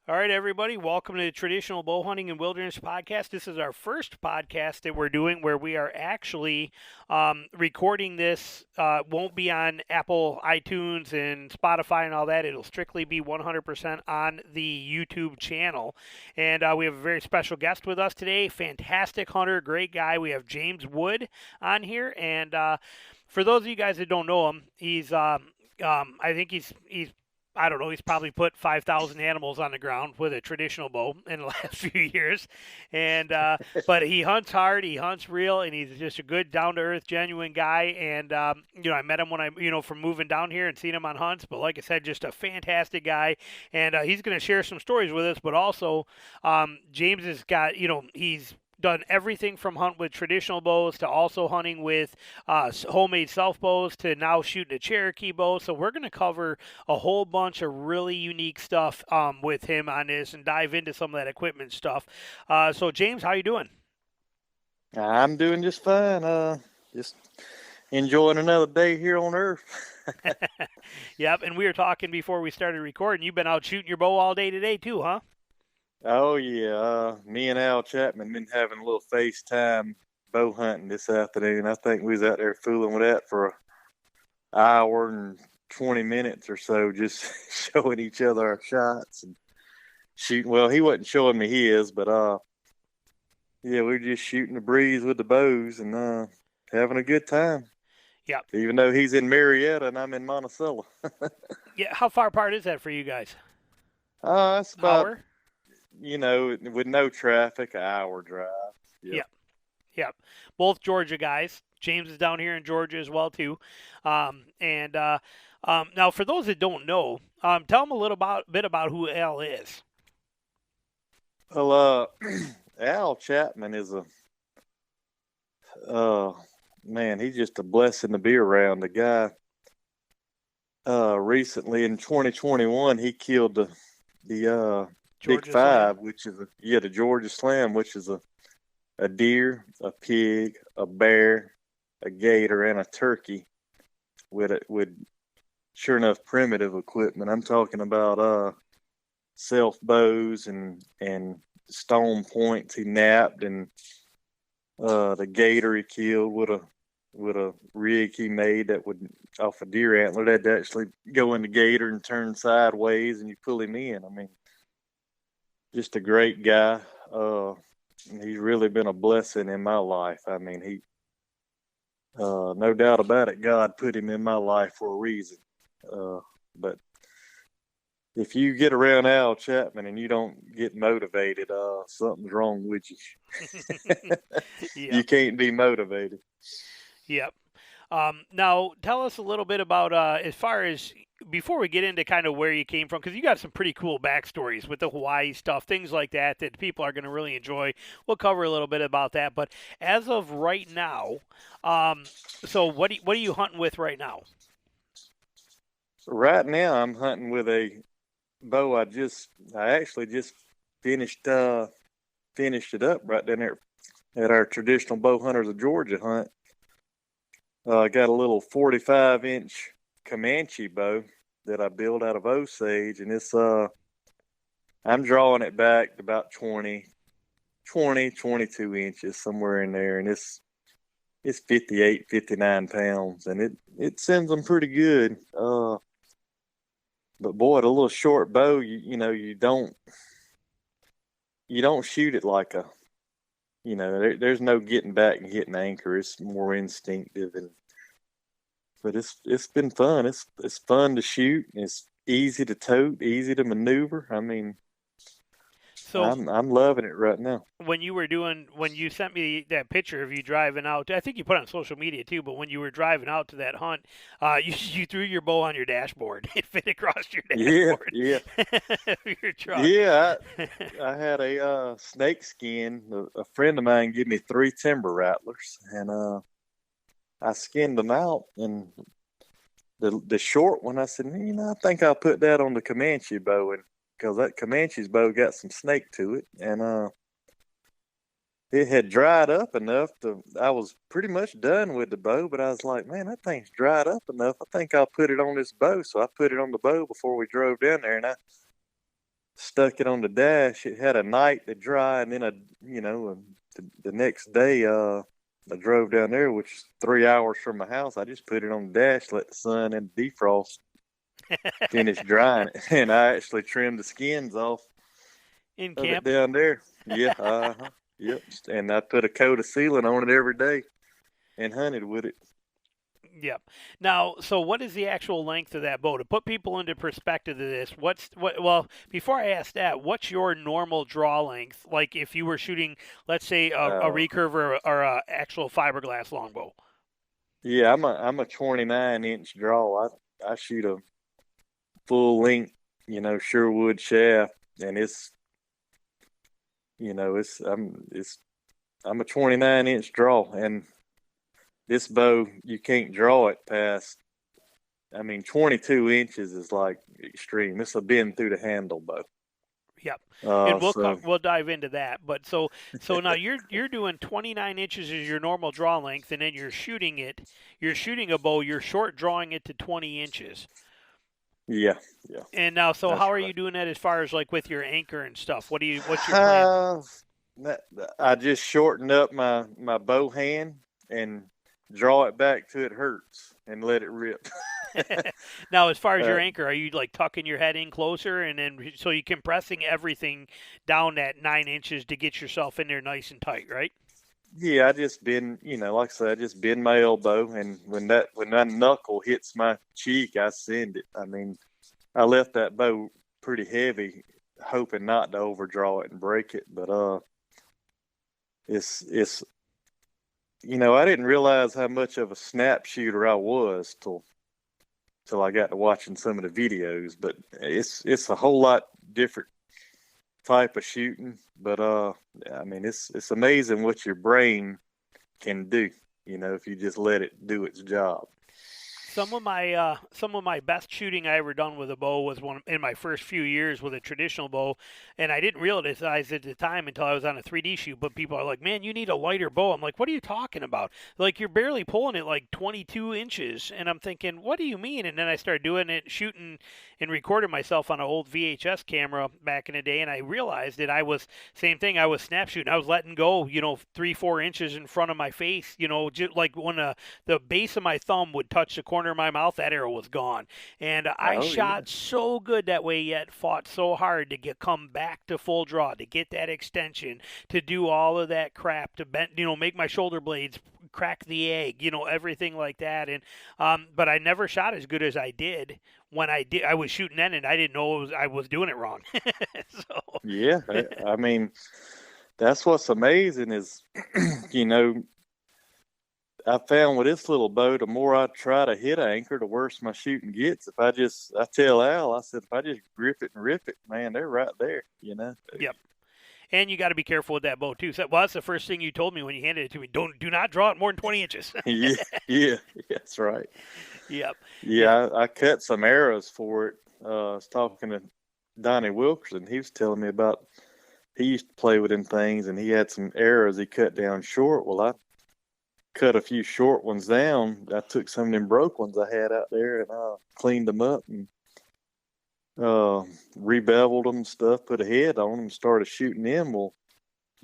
All right, everybody, welcome to the Traditional Bow Hunting and Wilderness Podcast. This is our first podcast that we're doing where we are actually recording this. Won't be on Apple, iTunes, and Spotify and all that. It'll strictly be 100% on the YouTube channel. And we have a very special guest with us today. Fantastic hunter, great guy. We have James Wood on here. And for those of you guys that don't know him, I think he's I don't know, he's probably put 5,000 animals on the ground with a traditional bow in the last few years. And, but he hunts hard, he hunts real, and he's just a good, down to earth, genuine guy. And, I met him when from moving down here and seeing him on hunts. But like I said, just a fantastic guy. And he's going to share some stories with us. But also, James has got, he's done everything from hunt with traditional bows to also hunting with homemade self bows to now shooting a Cherokee bow. So we're going to cover a whole bunch of really unique stuff with him on this and dive into some of that equipment stuff. So James, how you doing? I'm doing just fine. Just enjoying another day here on Earth. Yep, and we were talking before we started recording. You've been out shooting your bow all day today too, huh? Oh yeah, me and Al Chapman been having a little FaceTime bow hunting this afternoon. I think we was out there fooling with that for an hour and 20 minutes or so, just showing each other our shots and shooting. Well, he wasn't showing me his, but yeah, we were just shooting the breeze with the bows and having a good time. Yep. Even though he's in Marietta and I'm in Monticello. Yeah, how far apart is that for you guys? It's about Hour? with no traffic, an hour drive. Yep. Yep. Both Georgia guys. James is down here in Georgia as well too. Now, for those that don't know, tell them a little bit about who Al is. Well, Al Chapman is man, he's just a blessing to be around. The guy, recently in 2021, he killed the Big Georgia Five, Slam. which is the Georgia Slam, which is a deer, a pig, a bear, a gator, and a turkey with sure enough primitive equipment. I'm talking about self bows and stone points he napped, and the gator he killed with a rig he made that would off a deer antler that'd actually go in the gator and turn sideways and you pull him in. I mean, just a great guy. He's really been a blessing in my life. I mean, he no doubt about it, God put him in my life for a reason. But if you get around Al Chapman and you don't get motivated, something's wrong with you. Yep. You can't be motivated. Yep. Now, tell us a little bit about as far as before we get into kind of where you came from, because you got some pretty cool backstories with the Hawaii stuff, things like that that people are going to really enjoy. We'll cover a little bit about that. But as of right now, so what are you hunting with right now? Right now, I'm hunting with a bow. I actually just finished it up right down there at our traditional bow hunters of Georgia hunt. I got a little 45-inch Comanche bow that I built out of Osage, and it's I'm drawing it back to about 22 inches, somewhere in there, and it's 58, 59 pounds, and it sends them pretty good. But boy, the little short bow, you don't shoot it like there's no getting back and hitting anchor. It's more instinctive, but it's been fun. It's fun to shoot. It's easy to tote, easy to maneuver. I mean, So I'm loving it right now. when you sent me that picture of you driving out, I think you put it on social media too, but when you were driving out to that hunt, you threw your bow on your dashboard. It fit across your dashboard. Yeah. Your truck. Yeah, I had a snake skin. A friend of mine gave me 3 timber rattlers, and I skinned them out. And the short one, I said, I think I'll put that on the Comanche bow, and because that Comanche's bow got some snake to it, and it had dried up enough I was pretty much done with the bow, but I was like, man, that thing's dried up enough. I think I'll put it on this bow. So I put it on the bow before we drove down there, and I stuck it on the dash. It had a night to dry, and then the next day, I drove down there, which is 3 hours from my house. I just put it on the dash, let the sun and defrost finish drying it, and I actually trimmed the skins off In of it camp? down there. Yeah, yep. And I put a coat of sealant on it every day and hunted with it. Yep. Now, so what is the actual length of that bow? To put people into perspective of this, well, before I ask that, what's your normal draw length? Like if you were shooting, let's say, a recurve or a actual fiberglass longbow? Yeah, I'm a 29-inch draw. I shoot a full length, Sherwood shaft, and I'm a 29-inch draw, and this bow you can't draw it past. 22 inches is like extreme. It's a bend through the handle bow. Yep. And So we'll dive into that. But so now you're doing 29 inches as your normal draw length, and then you're shooting a bow. You're short drawing it to 20 inches. yeah. And now, so That's how are right. you doing that as far as like with your anchor and stuff? What's your plan? I just shortened up my bow hand and draw it back till it hurts and let it rip. Now, as far as your uh, anchor, are you like tucking your head in closer, and then so you compressing everything down that 9 inches to get yourself in there nice and tight, right? yeah, I just bend, like I said, I just bend my elbow, and when that knuckle hits my cheek, I send it. I left that bow pretty heavy, hoping not to overdraw it and break it, but it's I didn't realize how much of a snap shooter I was till I got to watching some of the videos. But it's a whole lot different type of shooting. But it's amazing what your brain can do. If you just let it do its job. Some of my best shooting I ever done with a bow was one in my first few years with a traditional bow, and I didn't realize it at the time until I was on a 3D shoot. But people are like, "Man, you need a lighter bow." I'm like, "What are you talking about? Like you're barely pulling it like 22 inches." And I'm thinking, "What do you mean?" And then I started doing it, shooting and recording myself on an old VHS camera back in the day, and I realized that I was same thing. I was snap shooting. I was letting go, 3-4 inches in front of my face, just like when the base of my thumb would touch the corner of my mouth, that arrow was gone. And I Oh yeah, shot so good that way, yet fought so hard to come back to full draw, to get that extension, to do all of that crap, to bend, make my shoulder blades crack the egg, everything like that. And but I never shot as good as I did when I was shooting then, and I didn't know I was doing it wrong. So yeah. That's what's amazing is, you know, I found with this little bow, the more I try to hit anchor, the worse my shooting gets. I tell Al, I said, if I just grip it and rip it, man, they're right there. yep. And you got to be careful with that bow too. So, well, that's the first thing you told me when you handed it to me. Do not draw it more than 20 inches. Yeah, yeah, that's right. Yep. Yeah. Yeah, I cut some arrows for it. I was talking to Donnie Wilkerson. He was telling me about he used to play with them things, and he had some arrows he cut down short. Well, I cut a few short ones down. I took some of them broke ones I had out there, and I cleaned them up and rebeveled them and stuff, put a head on them, and started shooting them. Well,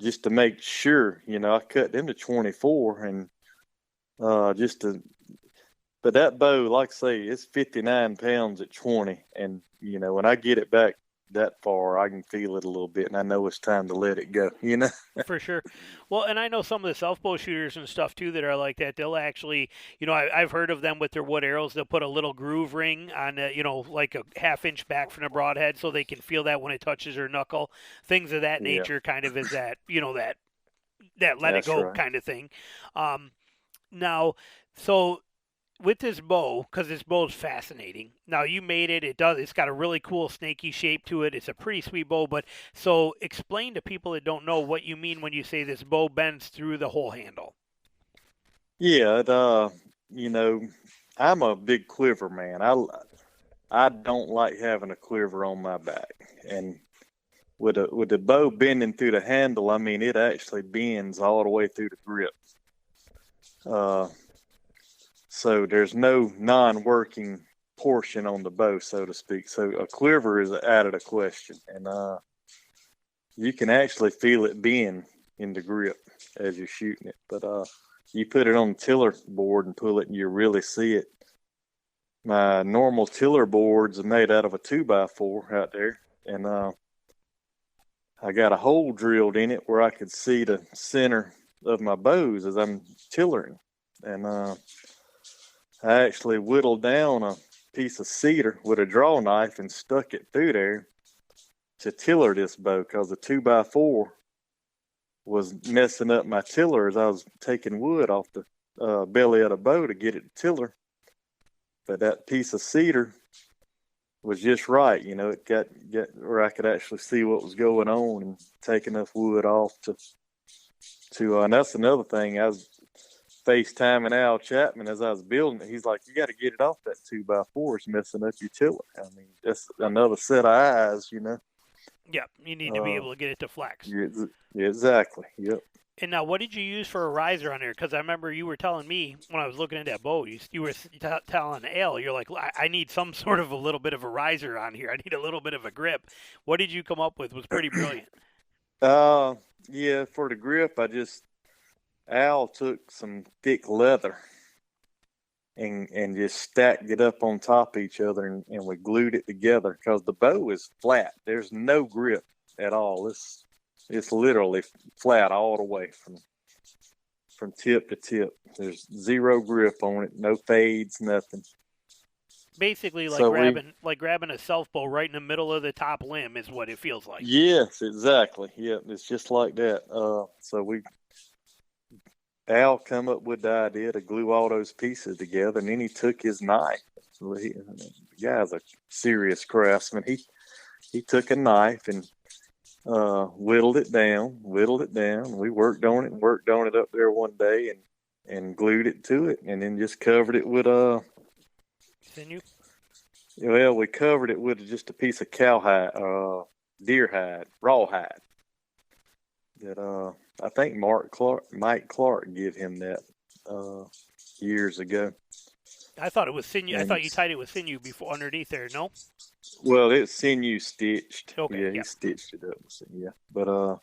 just to make sure, I cut them to 24, and just to. But that bow, like I say, it's 59 pounds at 20, and when I get it back that far, I can feel it a little bit, and I know it's time to let it go. For sure. Well, and I know some of the self bow shooters and stuff too that are like that. They'll actually, I've heard of them with their wood arrows. They'll put a little groove ring on, like a half-inch back from the broadhead, so they can feel that when it touches their knuckle. Things of that Yeah, nature, kind of is that, that let it that's go right. kind of thing. Now, so with this bow, because this bow is fascinating. Now you made it. It's got a really cool snaky shape to it. It's a pretty sweet bow. But so explain to people that don't know what you mean when you say this bow bends through the whole handle. Yeah, I'm a big quiver man. I don't like having a quiver on my back, and with the bow bending through the handle, it actually bends all the way through the grip. Uh, so there's no non-working portion on the bow, so to speak. So a quiver is out of the question, and you can actually feel it bend in the grip as you're shooting it. But you put it on the tiller board and pull it, and you really see it. My normal tiller boards are made out of a 2x4 out there, and I got a hole drilled in it where I could see the center of my bows as I'm tillering. And I actually whittled down a piece of cedar with a draw knife and stuck it through there to tiller this bow, because the 2x4 was messing up my tiller as I was taking wood off the belly of the bow to get it to tiller. But that piece of cedar was just right, you know. It got where I could actually see what was going on and take enough wood off to and that's another thing. I was FaceTiming Al Chapman as I was building it. He's like, "You got to get it off that 2x4. It's messing up your tiller." I mean, that's another set of eyes, you know. Yeah, you need to be able to get it to flex. Yeah, exactly. Yep. And now, what did you use for a riser on there? Because I remember you were telling me when I was looking at that bow, you were telling Al, you're like, I need some sort of a little bit of a riser on here. I need a little bit of a grip. What did you come up with? Was pretty brilliant. Yeah, for the grip, Al took some thick leather and just stacked it up on top of each other, and we glued it together, because the bow is flat. There's no grip at all. It's literally flat all the way from tip to tip. There's zero grip on it, no fades, nothing. Basically, like grabbing a self bow right in the middle of the top limb is what it feels like. Yes, exactly. Yeah, it's just like that. So Al come up with the idea to glue all those pieces together, and then he took his knife. The guy's a serious craftsman. He took a knife and whittled it down. We worked on it up there one day, and glued it to it, and then just covered it with sinew. Well, we covered it with just a piece of cowhide, deer hide, rawhide. That I think Mike Clark gave him that years ago. I thought it was sinew. I thought you tied it with sinew before underneath there. No. Well, it's sinew stitched. Okay. Yeah, he stitched it up. Yeah, but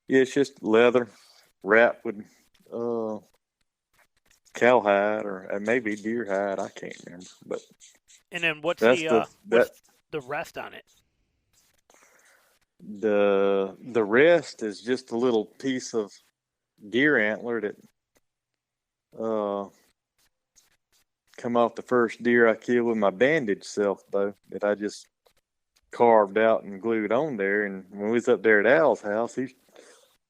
yeah, it's just leather wrapped with cowhide or maybe deer hide. I can't remember. But and then what's the rest on it? The rest is just a little piece of deer antler that come off the first deer I killed with my bandage self bow that I just carved out and glued on there. And when we was up there at Al's house, he's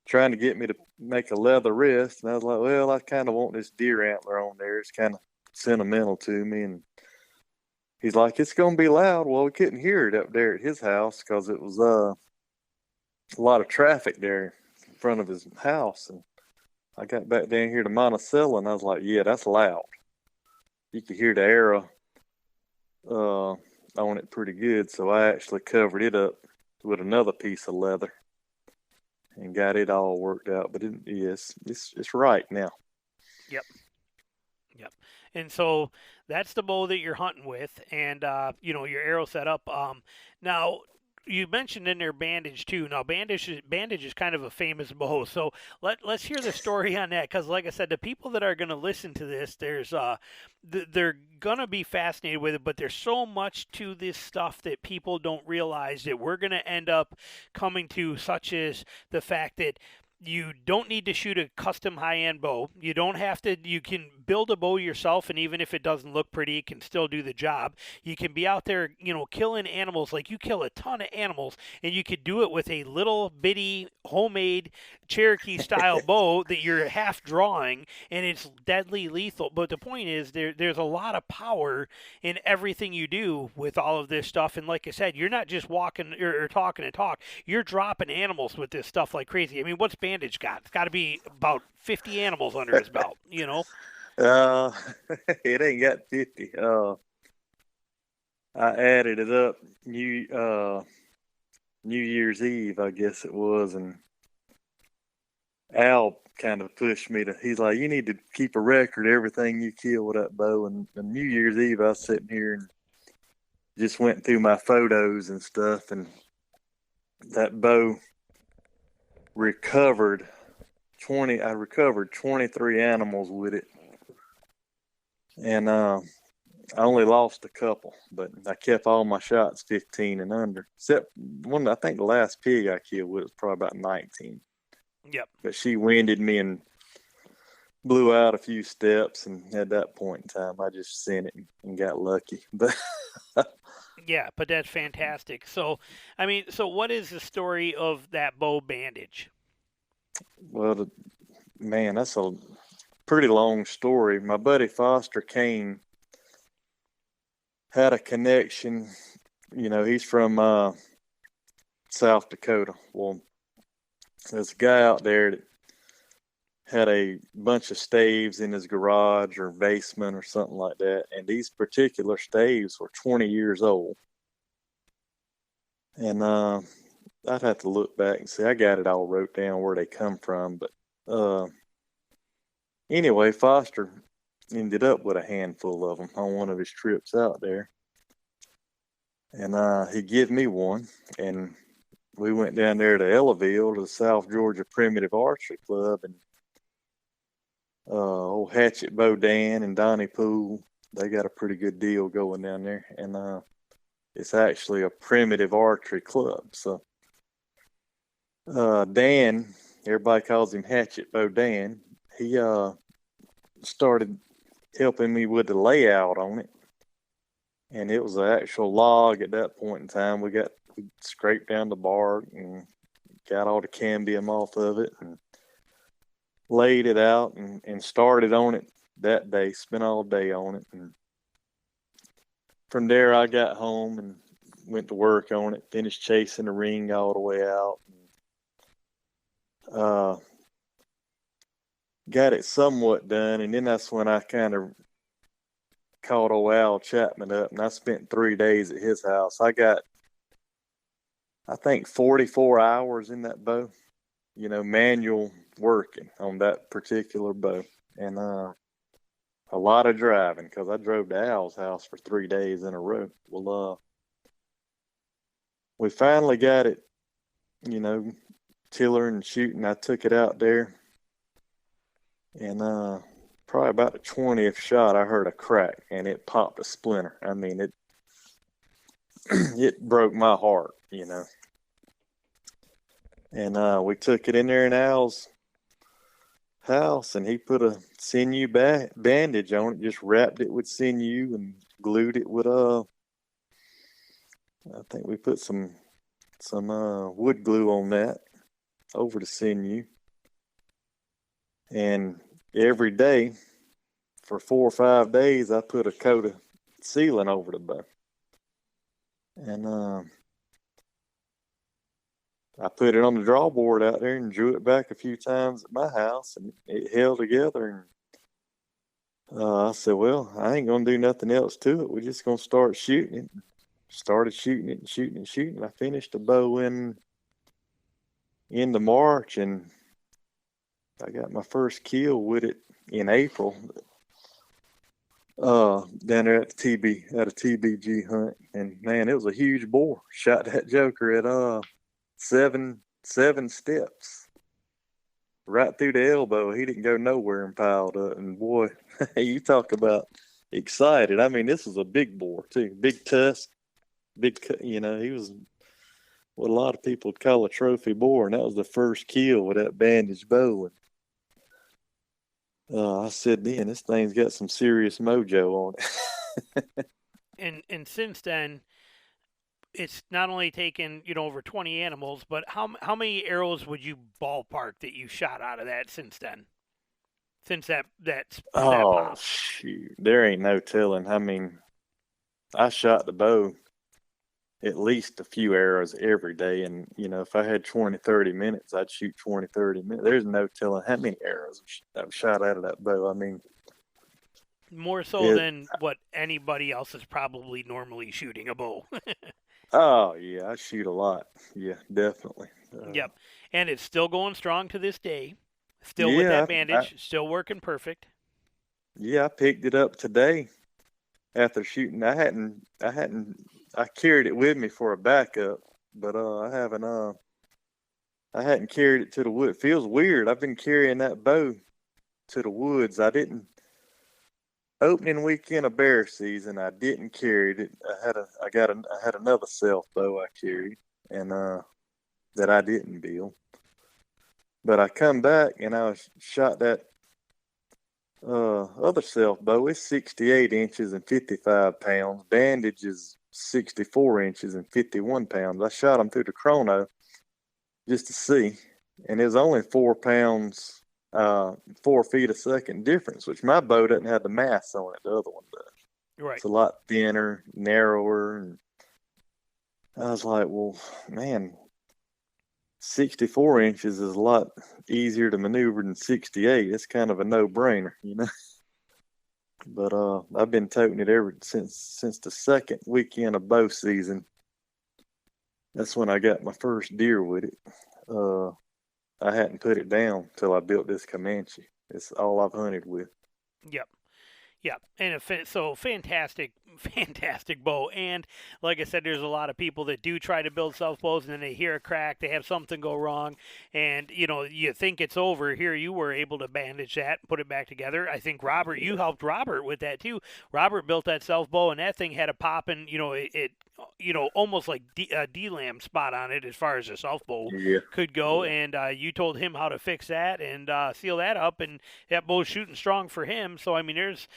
trying to get me to make a leather wrist, and I was like, well, I kind of want this deer antler on there. It's kind of sentimental to me. And he's like, it's gonna be loud. Well, we couldn't hear it up there at his house because it was a lot of traffic there in front of his house. And I got back down here to Monticello, and I was like, yeah, that's loud. You could hear the arrow on it pretty good. So I actually covered it up with another piece of leather and got it all worked out. But it's right now. Yep. And so that's the bow that you're hunting with, and your arrow setup. Now you mentioned in there bandage too. Now bandage is kind of a famous bow, so let's hear the story on that, because like I said, the people that are going to listen to this, they're going to be fascinated with it, but there's so much to this stuff that people don't realize that we're going to end up coming to, such as the fact that you don't need to shoot a custom high-end bow. You don't have to. You can build a bow yourself, and even if it doesn't look pretty, it can still do the job. You can be out there, killing animals. Like, you kill a ton of animals, and you could do it with a little bitty homemade Cherokee-style bow that you're half drawing, and it's deadly lethal. But the point is, there's a lot of power in everything you do with all of this stuff. And like I said, you're not just walking or talking and talk. You're dropping animals with this stuff like crazy. I mean, what's bandage got? It's got to be about 50 animals under his belt, It ain't got 50. I added it up New Year's Eve, I guess it was, and Al kind of pushed me he's like, you need to keep a record of everything you kill with that bow. And New Year's Eve, I was sitting here and just went through my photos and stuff, and that bow recovered 23 animals with it. And I only lost a couple, but I kept all my shots 15 and under. Except one, I think the last pig I killed was probably about 19. Yep. But she winded me and blew out a few steps, and at that point in time, I just sent it and got lucky. But Yeah, but that's fantastic. So, I mean, so what is the story of that bow bandage? well, man, that's a pretty long story. My buddy Foster Kane had a connection. You know, he's from South Dakota. Well, there's a guy out there that had a bunch of staves in his garage or basement or something like that, and these particular staves were 20 years old. And I'd have to look back and see. I got it all wrote down where they come from, but anyway, Foster ended up with a handful of them on one of his trips out there, and he gave me one, and we went down there to Ellaville to the South Georgia Primitive Archery Club, and old Hatchet Bo Dan and Donnie Poole, they got a pretty good deal going down there, and it's actually a primitive archery club. So Dan, everybody calls him Hatchet Bo Dan, he started helping me with the layout on it, and it was an actual log at that point in time. We scraped down the bark and got all the cambium off of it and laid it out and started on it that day, spent all day on it. And from there, I got home and went to work on it, finished chasing the ring all the way out. Got it somewhat done, and then that's when I kind of called old Al Chapman up, and I spent 3 days at his house. I got, I think, 44 hours in that bow, you know, manual working on that particular bow, and a lot of driving, because I drove to Al's house for 3 days in a row. Well, we finally got it, you know, tiller and shooting. I took it out there, and probably about the 20th shot, I heard a crack, and it popped a splinter. I mean, it it broke my heart, you know. And we took it in there in Al's house, and he put a sinew bandage on it, just wrapped it with sinew and glued it with I think we put some wood glue on that over the sinew. And every day for 4 or 5 days, I put a coat of sealant over the bow. And I put it on the draw board out there and drew it back a few times at my house, and it held together. And I said, well, I ain't going to do nothing else to it. We're just going to start shooting it. Started shooting it and shooting and shooting. I finished the bow in the March, and I got my first kill with it in April down there at a TBG hunt. And man, it was a huge boar. Shot that joker at seven steps right through the elbow. He didn't go nowhere and piled up. And boy, you talk about excited. I mean, this was a big boar too, big tusk, you know, he was what a lot of people would call a trophy boar, and that was the first kill with that bandaged bow. And I said, then this thing's got some serious mojo on it. And since then, it's not only taken, you know, over 20 animals, but how many arrows would you ballpark that you shot out of that since then? Since that Oh pop? shoot, there ain't no telling. I mean, I shot the bow at least a few arrows every day, and you know, if I had 20-30 minutes, I'd shoot 20-30 minutes. There's no telling how many arrows I've shot out of that bow. I mean, More so than what anybody else is probably normally shooting a bow. Oh yeah, I shoot a lot. Yeah, definitely. Yep. And it's still going strong to this day. Still with Yeah, that bandage, still working perfect. I picked it up today after shooting. I carried it with me for a backup, but I haven't I hadn't carried it to the wood. It feels weird. I've been carrying that bow to the woods. I didn't. Opening weekend of bear season, I didn't carry it. I had another self bow I carried, and that I didn't build. But I come back and I shot that other self bow. It's 68 inches and 55 pounds. Bandage is 64 inches and 51 pounds. I shot them through the chrono just to see, and it was only 4 pounds, 4 feet a second difference, which my bow doesn't have the mass on it. The other one does. Right. It's a lot thinner, narrower, and I was like, well, man, 64 inches is a lot easier to maneuver than 68. It's kind of a no-brainer, you know. But I've been toting it ever since the second weekend of bow season. That's when I got my first deer with it. I hadn't put it down till I built this Comanche. It's all I've hunted with. Yep. Yeah, and so fantastic, fantastic bow. And like I said, there's a lot of people that do try to build self bows, and then they hear a crack, they have something go wrong, and you think it's over. Here you were able to bandage that, put it back together. I think Robert, you helped Robert with that too. Robert built that self bow, and that thing had a popping, it almost like a D-lam spot on it as far as a self bow could go. Yeah. And you told him how to fix that and seal that up, and that bow's shooting strong for him. So I mean, there's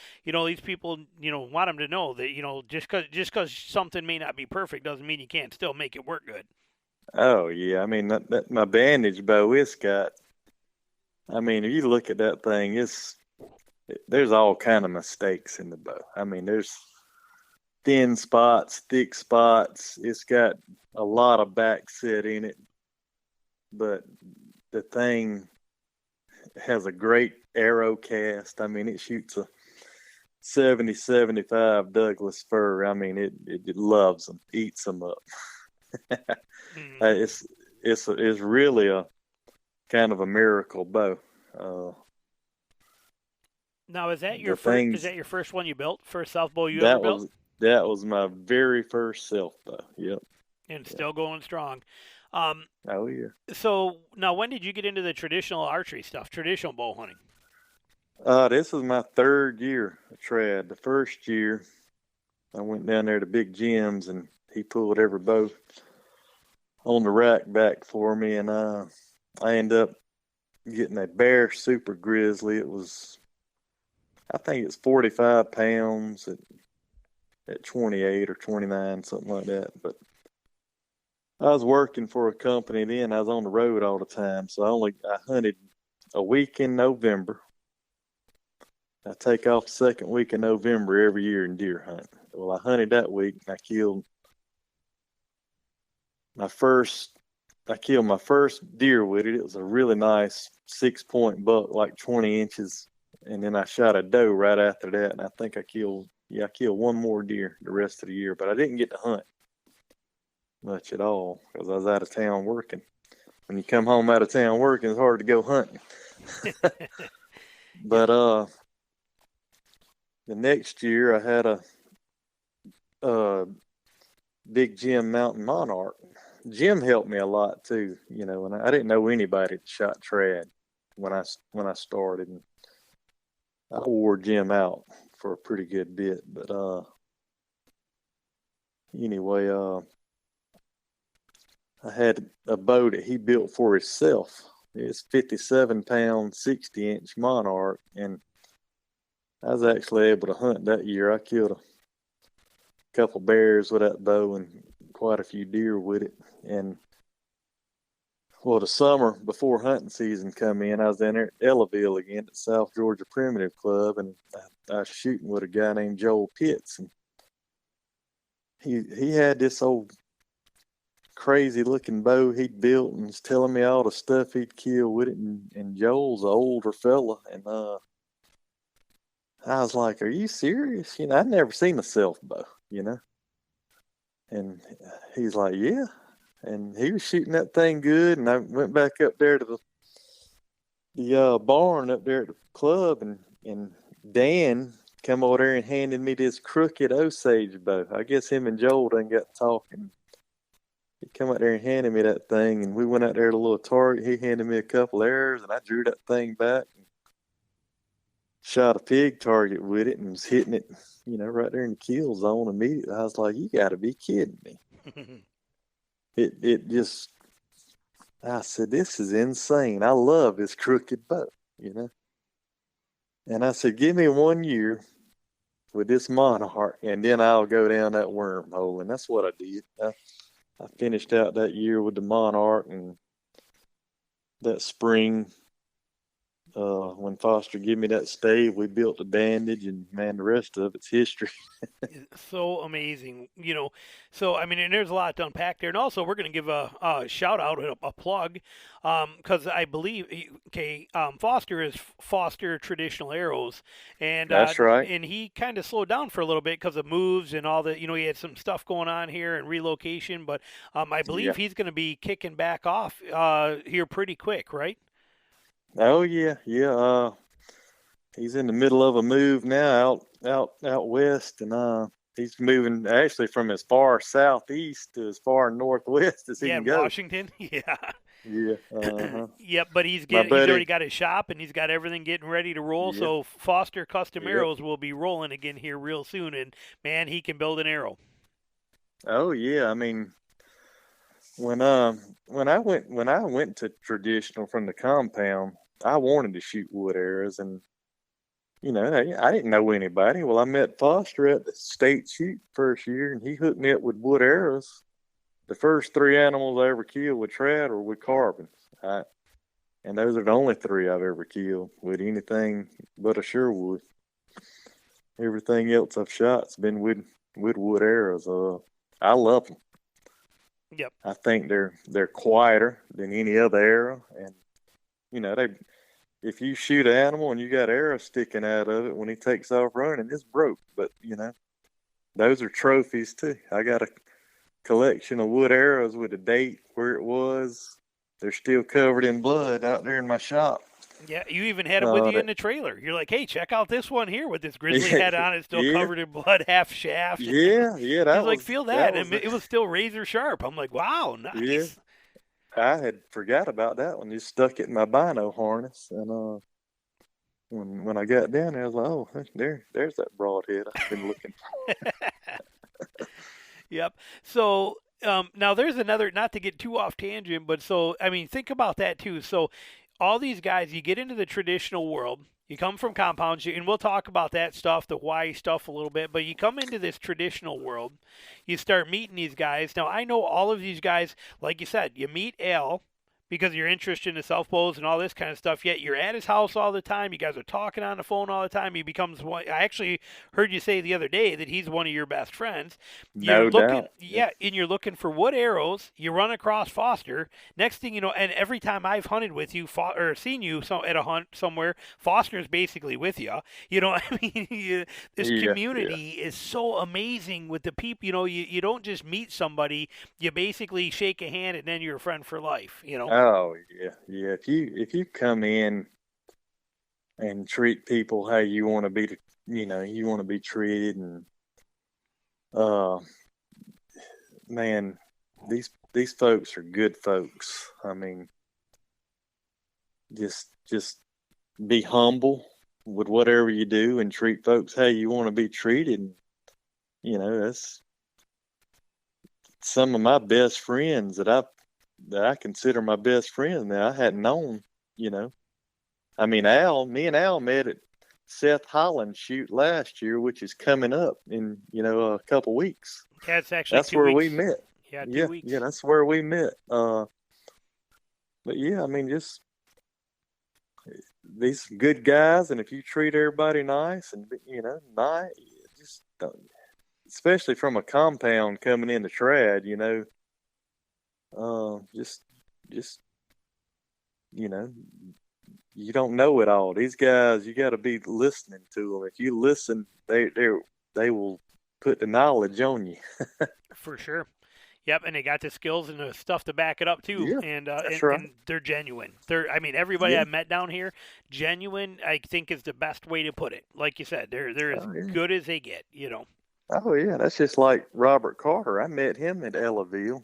these people, want them to know that, just because something may not be perfect doesn't mean you can't still make it work good. Oh yeah, I mean that my bandage bow, it's got. I mean, if you look at that thing, there's all kind of mistakes in the bow. I mean, there's thin spots, thick spots. It's got a lot of back set in it, but the thing has a great arrow cast. I mean, it shoots a 70-75 Douglas fir. I mean, it loves them, eats them up. It's really a kind of a miracle bow. Now, is that your first one you built? First self bow you ever built? That was my very first self bow. Yep. And still going strong. Oh yeah. So now, when did you get into the traditional archery stuff, traditional bow hunting? This was my third year of trad. The first year, I went down there to Big Jim's, and he pulled every bow on the rack back for me, and I ended up getting a Bear Super Grizzly. I think it's 45 pounds at 28 or 29, something like that. But I was working for a company then. I was on the road all the time, so I hunted a week in November. I take off the second week of November every year in deer hunt. Well, I hunted that week, and I killed my first deer with it. It was a really nice 6-point buck, like 20 inches. And then I shot a doe right after that. And I think I killed one more deer the rest of the year, but I didn't get to hunt much at all because I was out of town working. When you come home out of town working, it's hard to go hunting. But, the next year I had a Big Jim Mountain Monarch. Jim helped me a lot too, and I didn't know anybody that shot trad when I started. And I wore Jim out for a pretty good bit, but anyway, I had a bow that he built for himself. It's 57-pound, 60-inch Monarch, and I was actually able to hunt that year. I killed a couple bears with that bow and quite a few deer with it. And well, the summer before hunting season come in, I was down there at Ellaville again at South Georgia Primitive Club, and I was shooting with a guy named Joel Pitts, and he had this old crazy looking bow he'd built and was telling me all the stuff he'd kill with it. And Joel's an older fella, and I was like, "Are you serious?" I'd never seen a self bow, And he's like, "Yeah." And he was shooting that thing good. And I went back up there to the barn up there at the club, and Dan come over there and handed me this crooked Osage bow. I guess him and Joel done got talking. He come out there and handed me that thing, and we went out there to a little target. He handed me a couple arrows, and I drew that thing back and shot a pig target with it and was hitting it, right there in the kill zone immediately. I was like, you got to be kidding me. It just, I said, this is insane. I love this crooked bow, And I said, give me 1 year with this monarch, and then I'll go down that wormhole. And that's what I did. I finished out that year with the monarch, and that spring, when Foster gave me that stave, we built the bandage, and man, the rest of it's history. So amazing, So I mean, and there's a lot to unpack there, and also we're going to give a shout out, a plug, because I believe, Foster is Foster Traditional Arrows, and That's right. and he kind of slowed down for a little bit because of moves and all that. He had some stuff going on here and relocation, but I believe Yeah. he's going to be kicking back off here pretty quick, right? Oh yeah, yeah. He's in the middle of a move now out west, and he's moving actually from as far southeast to as far northwest as he Yeah, can in go. Washington. Yeah. Yeah. Uh-huh. Yep, but he's My already buddy. got his shop and he's got everything getting ready to roll. Yep. So Foster Custom Yep. Arrows will be rolling again here real soon, and man, he can build an arrow. Oh yeah. I mean, when I went to traditional from the compound, I wanted to shoot wood arrows, and I didn't know anybody. Well, I met Foster at the state shoot first year, and he hooked me up with wood arrows. The first 3 animals I ever killed with trad or with carbons. And those are the only 3 I've ever killed with anything but a Sherwood. Everything else I've shot's been with wood arrows. I love them. Yep. I think they're quieter than any other arrow, and they. If you shoot an animal and you got arrows sticking out of it when he takes off running, it's broke. But those are trophies too. I got a collection of wood arrows with a date where it was. They're still covered in blood out there in my shop. Yeah, you even had him with you in the trailer. You're like, hey, check out this one here with this grizzly head on it, still yeah, covered in blood, half shaft. yeah. He's like, feel that. And it was still razor sharp. I'm like, wow, nice. Yeah, I had forgot about that one. Just stuck it in my bino harness, and when I got down there, I was like, oh, there's that broadhead I've been looking for. Yep. So now there's another, not to get too off tangent, but so, I mean, think about that too. So all these guys, you get into the traditional world, you come from compounds, and we'll talk about that stuff, the Hawaii stuff a little bit, but you come into this traditional world, you start meeting these guys. Now, I know all of these guys, like you said, you meet Al because you're interested in the self bows and all this kind of stuff. Yet you're at his house all the time. You guys are talking on the phone all the time. He becomes one. I actually heard you say the other day that he's one of your best friends. You're No looking, doubt. yeah, and you're looking for wood arrows. You run across Foster. Next thing you know, and every time I've hunted with you or seen you at a hunt somewhere, Foster's basically with you. I mean, this community is so amazing with the people. You don't just meet somebody. You basically shake a hand and then you're a friend for life. Oh yeah, yeah. If you come in and treat people how you want to be, you want to be treated, and uh, man, these folks are good folks. I mean, just be humble with whatever you do and treat folks how you want to be treated. That's some of my best friends that I consider my best friend that I hadn't known, I mean, me and Al met at Seth Holland's shoot last year, which is coming up in, a couple weeks. Yeah, it's actually That's 2 where weeks. we met. Yeah, 2 Yeah, weeks. yeah, that's where we met. But yeah, I mean, just these good guys, and if you treat everybody nice and, nice, just don't, especially from a compound coming into trad, just you don't know it all. These guys, you got to be listening to them. If you listen, they will put the knowledge on you. For sure. Yep, and they got the skills and the stuff to back it up too. Yeah, and that's and, right. and they're genuine. Everybody I've met down here, genuine, I think is the best way to put it. Like you said, they're as good as they get, Oh yeah, that's just like Robert Carter. I met him at Ellaville.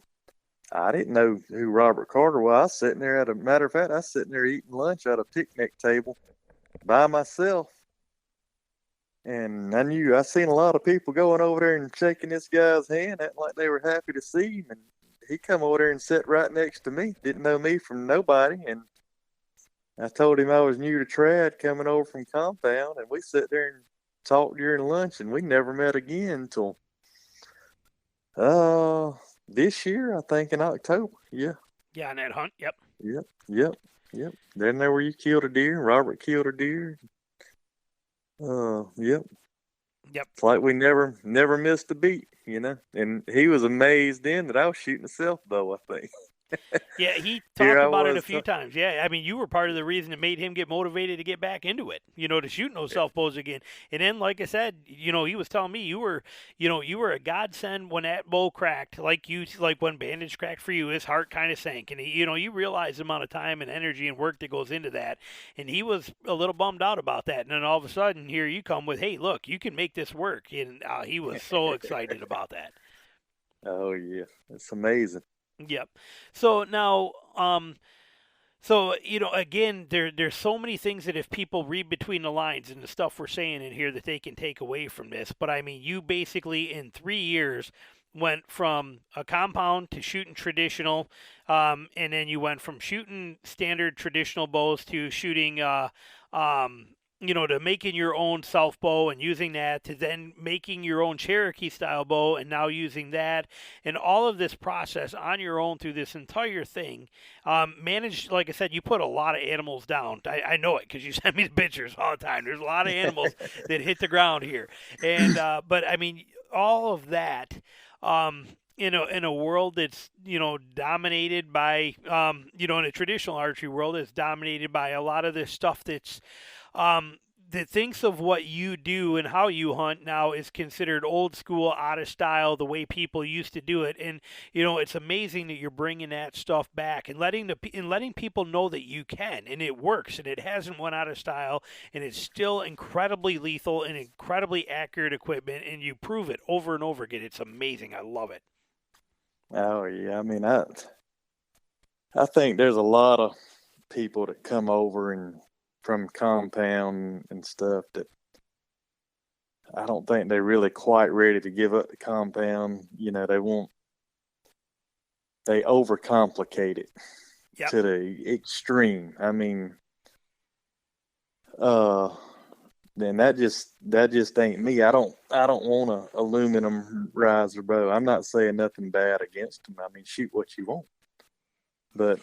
I didn't know who Robert Carter was. I was sitting there matter of fact, I was sitting there eating lunch at a picnic table by myself. And I seen a lot of people going over there and shaking this guy's hand, acting like they were happy to see him. And he come over there and sat right next to me. Didn't know me from nobody. And I told him I was new to trad, coming over from compound. And we sat there and talked during lunch, and we never met again until this year, I think in October. Yeah. Yeah, on that hunt. Yep. Yep. Then there where you killed a deer. Robert killed a deer. Yep. It's like we never missed a beat, you know. And he was amazed then that I was shooting a self bow, I think. Yeah, he talked about it a few times. Yeah, I mean, you were part of the reason that made him get motivated to get back into it, you know, to shoot those self bows again. And then, like I said, you know, he was telling me you were a godsend when that bow cracked, like when bandage cracked for you, his heart kind of sank. And, you realize the amount of time and energy and work that goes into that. And he was a little bummed out about that. And then all of a sudden, here you come with, hey, look, you can make this work. And he was so excited about that. Oh, yeah. It's amazing. Yep. So now, again, there's so many things that if people read between the lines and the stuff we're saying in here that they can take away from this. But I mean, you basically in 3 years went from a compound to shooting traditional, and then you went from shooting standard traditional bows to shooting, to making your own self bow and using that, to then making your own Cherokee style bow and now using that, and all of this process on your own through this entire thing. Managed, like I said, you put a lot of animals down. I know it because you send me the pictures all the time. There's a lot of animals that hit the ground here, and but I mean all of that. In a world that's dominated by in a traditional archery world, it's dominated by a lot of this stuff that thinks of what you do and how you hunt now is considered old school, out of style, the way people used to do it. And it's amazing that you're bringing that stuff back and letting people know that you can, and it works, and it hasn't went out of style, and it's still incredibly lethal and incredibly accurate equipment, and you prove it over and over again. It's amazing. I love it. Oh yeah, I mean, I think there's a lot of people that come over and from compound and stuff that I don't think they're really quite ready to give up the compound. They overcomplicate it to the extreme. I mean, then that just ain't me. I don't want a aluminum riser bow. I'm not saying nothing bad against them. I mean, shoot what you want, but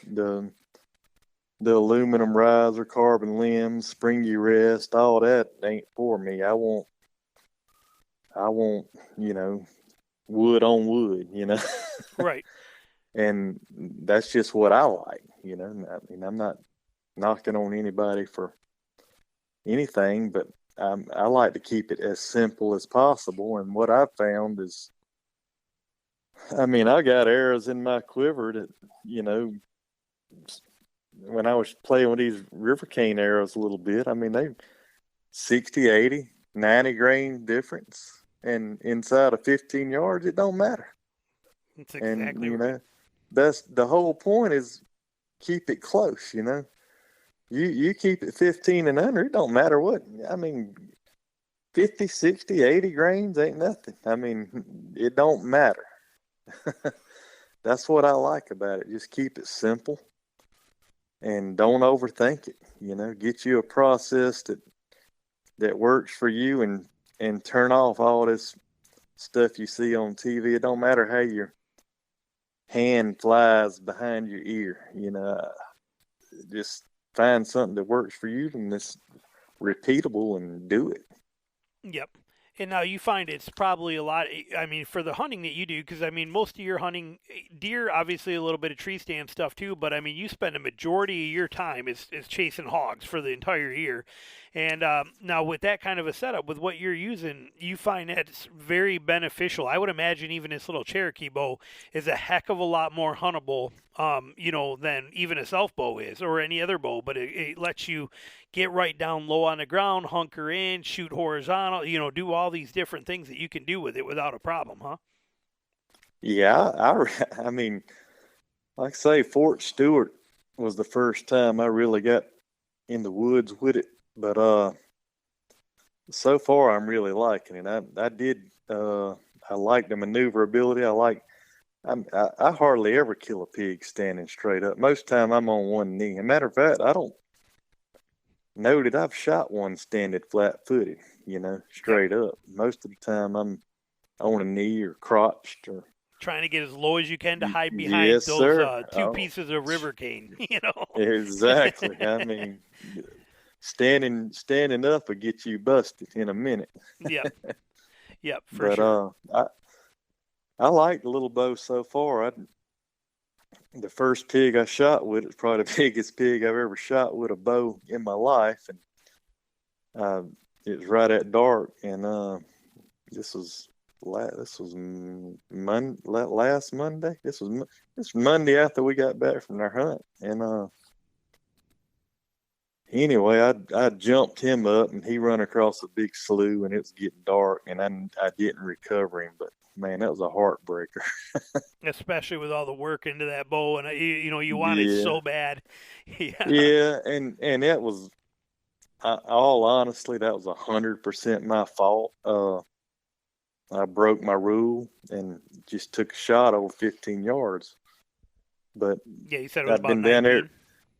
the aluminum riser, carbon limbs, springy rest, all that ain't for me. I want wood on wood. Right. And that's just what I like. I mean, I'm not knocking on anybody for anything, but I like to keep it as simple as possible. And what I've found is, I mean, I got arrows in my quiver that, when I was playing with these river cane arrows a little bit, I mean, they 60, 80, 90 grain difference. And inside of 15 yards, it don't matter. That's exactly right. That's the whole point, is keep it close, You keep it 15 and under, it don't matter what. I mean, 50, 60, 80 grains ain't nothing. I mean, it don't matter. That's what I like about it. Just keep it simple and don't overthink it. Get you a process that works for you, and turn off all this stuff you see on TV. It don't matter how your hand flies behind your ear. Just find something that works for you and that's repeatable and do it. Yep. And now you find it's probably a lot, I mean, for the hunting that you do, because, I mean, most of your hunting, deer, obviously a little bit of tree stand stuff too, but, I mean, you spend a majority of your time is chasing hogs for the entire year. And now with that kind of a setup, with what you're using, you find that it's very beneficial. I would imagine even this little Cherokee bow is a heck of a lot more huntable, than even a self bow is, or any other bow, but it lets you get right down low on the ground, hunker in, shoot horizontal, do all these different things that you can do with it without a problem, huh? Yeah, I mean, like I say, Fort Stewart was the first time I really got in the woods with it. But so far I'm really liking it. I like the maneuverability. I hardly ever kill a pig standing straight up. Most time I'm on one knee. As a matter of fact, I don't know that I've shot one standing flat footed, straight up. Most of the time I'm on a knee or crotched or Trying to get as low as you can to hide behind yes, those sir. two pieces of river cane, Exactly. I mean, standing up will get you busted in a minute. Yep, for But sure. I like the little bow so far. The first pig I shot with is probably the biggest pig I've ever shot with a bow in my life, and it was right at dark. And this was last Monday. This was Monday after we got back from our hunt, and anyway, I jumped him up, and he run across a big slough, and it was getting dark, and I didn't recover him, but. Man, that was a heartbreaker. Especially with all the work into that bow, and you want it Yeah, so bad. Yeah. yeah, and that was, all honestly, that was 100% my fault. I broke my rule and just took a shot over 15 yards. But Yeah, you said it was I'd about been down 19.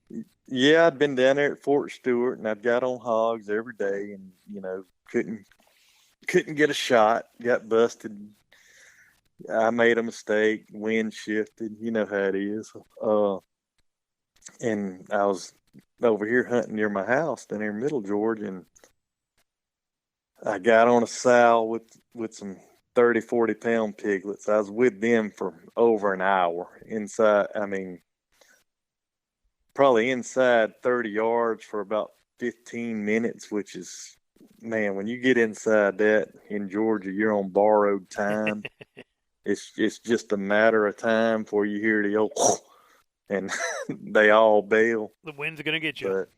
there. Yeah, I'd been down there at Fort Stewart, and I'd got on hogs every day, and couldn't get a shot. Got busted. I made a mistake. Wind shifted. You know how it is. And I was over here hunting near my house down here in Middle Georgia, and I got on a sow with some 30, 40 pound piglets. I was with them for over an hour inside. I mean, probably inside 30 yards for about 15 minutes, which is, man, when you get inside that in Georgia, you're on borrowed time. It's just a matter of time before you hear the old and they all bail. The wind's gonna get you. But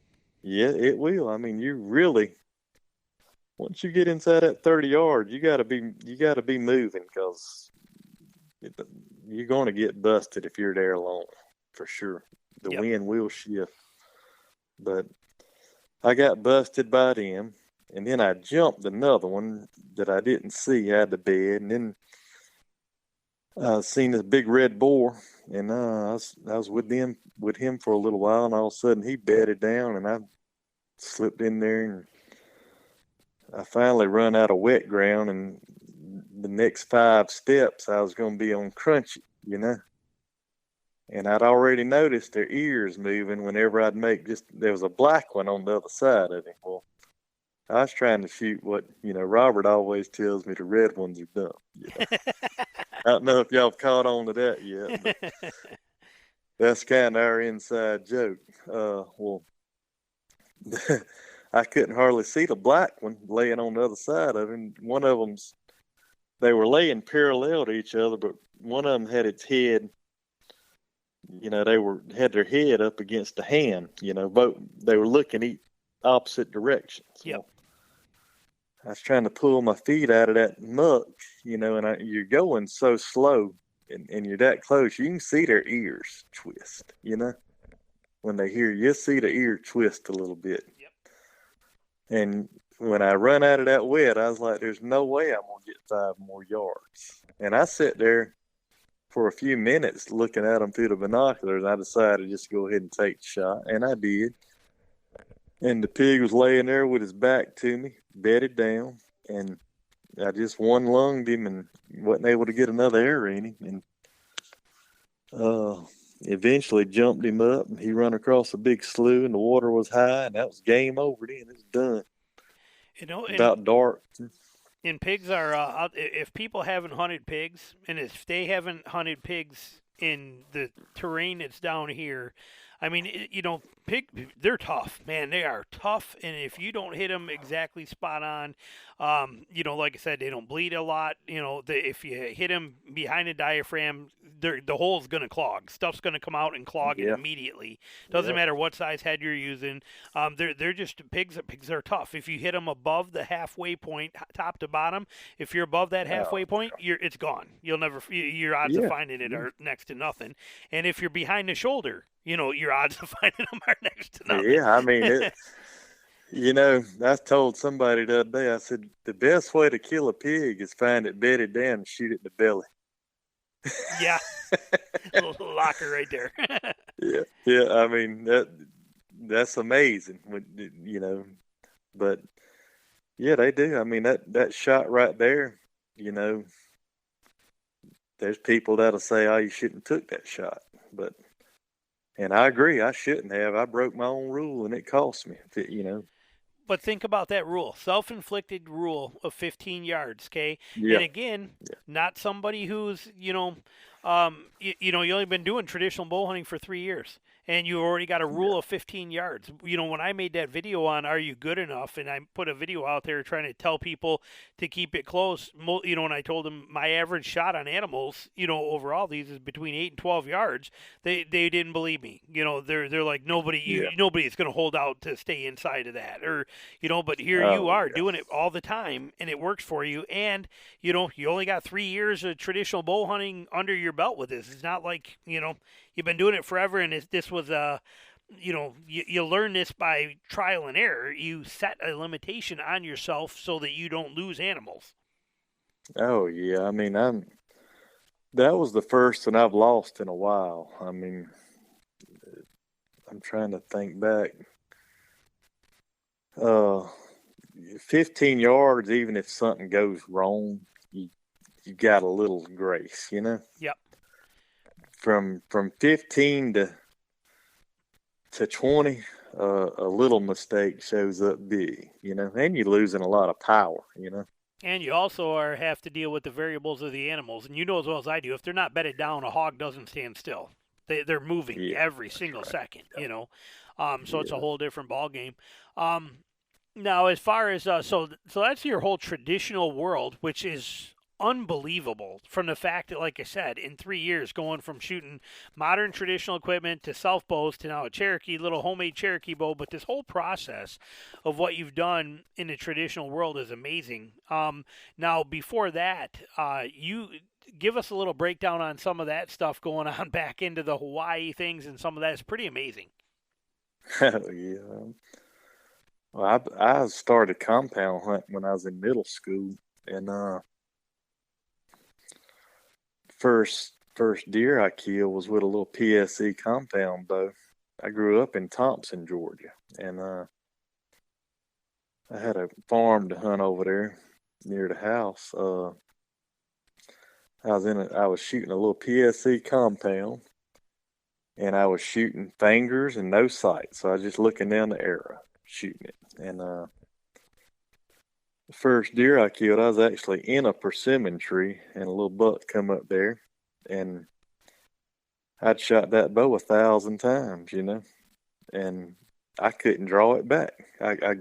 yeah, it will. I mean, you really, once you get inside that 30 yards, you gotta be moving, because you're gonna get busted if you're there alone, for sure. The Yep. wind will shift. But I got busted by them, and then I jumped another one that I didn't see out of the bed, and then I seen this big red boar, and I was with him for a little while, and all of a sudden he bedded down, and I slipped in there, and I finally run out of wet ground, and the next 5 steps I was going to be on crunchy, and I'd already noticed their ears moving whenever there was a black one on the other side of him. Well, I was trying to shoot what, Robert always tells me, the red ones are dumb. I don't know if y'all have caught on to that yet, but that's kind of our inside joke. Well, I couldn't hardly see the black one laying on the other side of him. One of them's, they were laying parallel to each other, but one of them had its head, had their head up against the hand, both, they were looking opposite directions. Yep. Well, I was trying to pull my feet out of that muck, and you're going so slow, and you're that close, you can see their ears twist, when they hear you, see the ear twist a little bit. Yep. And when I run out of that wet, I was like, there's no way I'm going to get 5 more yards. And I sat there for a few minutes looking at them through the binoculars. I decided just to go ahead and take the shot, and I did. And the pig was laying there with his back to me, bedded down, and I just one-lunged him and wasn't able to get another air in him. And eventually jumped him up, and he run across a big slough, and the water was high, and that was game over then. It was done. About dark. And pigs are, if people haven't hunted pigs, and if they haven't hunted pigs in the terrain that's down here, I mean, they're tough, man. They are tough, and if you don't hit them exactly spot on, like I said, they don't bleed a lot. If you hit them behind the diaphragm, the hole's going to clog. Stuff's going to come out and clog it immediately. Doesn't matter what size head you're using. They're just pigs. Pigs are tough. If you hit them above the halfway point, top to bottom, if you're above that halfway point, it's gone. You'll never. Your odds of finding it are next next to nothing. And if you're behind the shoulder, your odds of finding them are next to nothing. Yeah, I mean, I told somebody the other day, I said, the best way to kill a pig is find it bedded down and shoot it in the belly. Yeah. A little locker right there. Yeah. I mean, that's amazing. But yeah, they do. I mean, that shot right there, there's people that'll say, oh, you shouldn't have took that shot. And I agree, I shouldn't have. I broke my own rule and it cost me, But think about that rule, self-inflicted rule of 15 yards, okay? Yeah. And again, not somebody who's, you only been doing traditional bow hunting for 3 years, and you already got a rule of 15 yards. When I made that video on Are You Good Enough, and I put a video out there trying to tell people to keep it close, and I told them my average shot on animals, overall these is between 8 and 12 yards, they didn't believe me. They're like, nobody is going to hold out to stay inside of that, or but here you are doing it all the time, and it works for you, and you only got 3 years of traditional bow hunting under your belt with this. It's not like you've been doing it forever, and this was you learn this by trial and error. You set a limitation on yourself so that you don't lose animals. Oh yeah, I mean, that was the first one I've lost in a while. I mean, I'm trying to think back. 15 yards, even if something goes wrong, you got a little grace, Yep. From 15 to 20, a little mistake shows up big, and you're losing a lot of power, And you also have to deal with the variables of the animals. And as well as I do, if they're not bedded down, a hog doesn't stand still. They're moving every single second, so it's a whole different ball game. Now, as far as so that's your whole traditional world, which is unbelievable from the fact that, like I said, in 3 years, going from shooting modern traditional equipment to self bows to now a little homemade Cherokee bow. But this whole process of what you've done in the traditional world is amazing. Now, before that, you give us a little breakdown on some of that stuff going on back into the Hawaii things, and some of that is pretty amazing. Yeah. Well, I started compound hunting when I was in middle school, and first deer I killed was with a little PSE compound bow. I grew up in Thompson, Georgia, and I had a farm to hunt over there near the house. I was shooting a little PSE compound, and I was shooting fingers and no sight, so I was just looking down the arrow, shooting it. And the first deer I killed, I was actually in a persimmon tree, and a little buck come up there, and I'd shot that bow 1,000 times, and I couldn't draw it back. I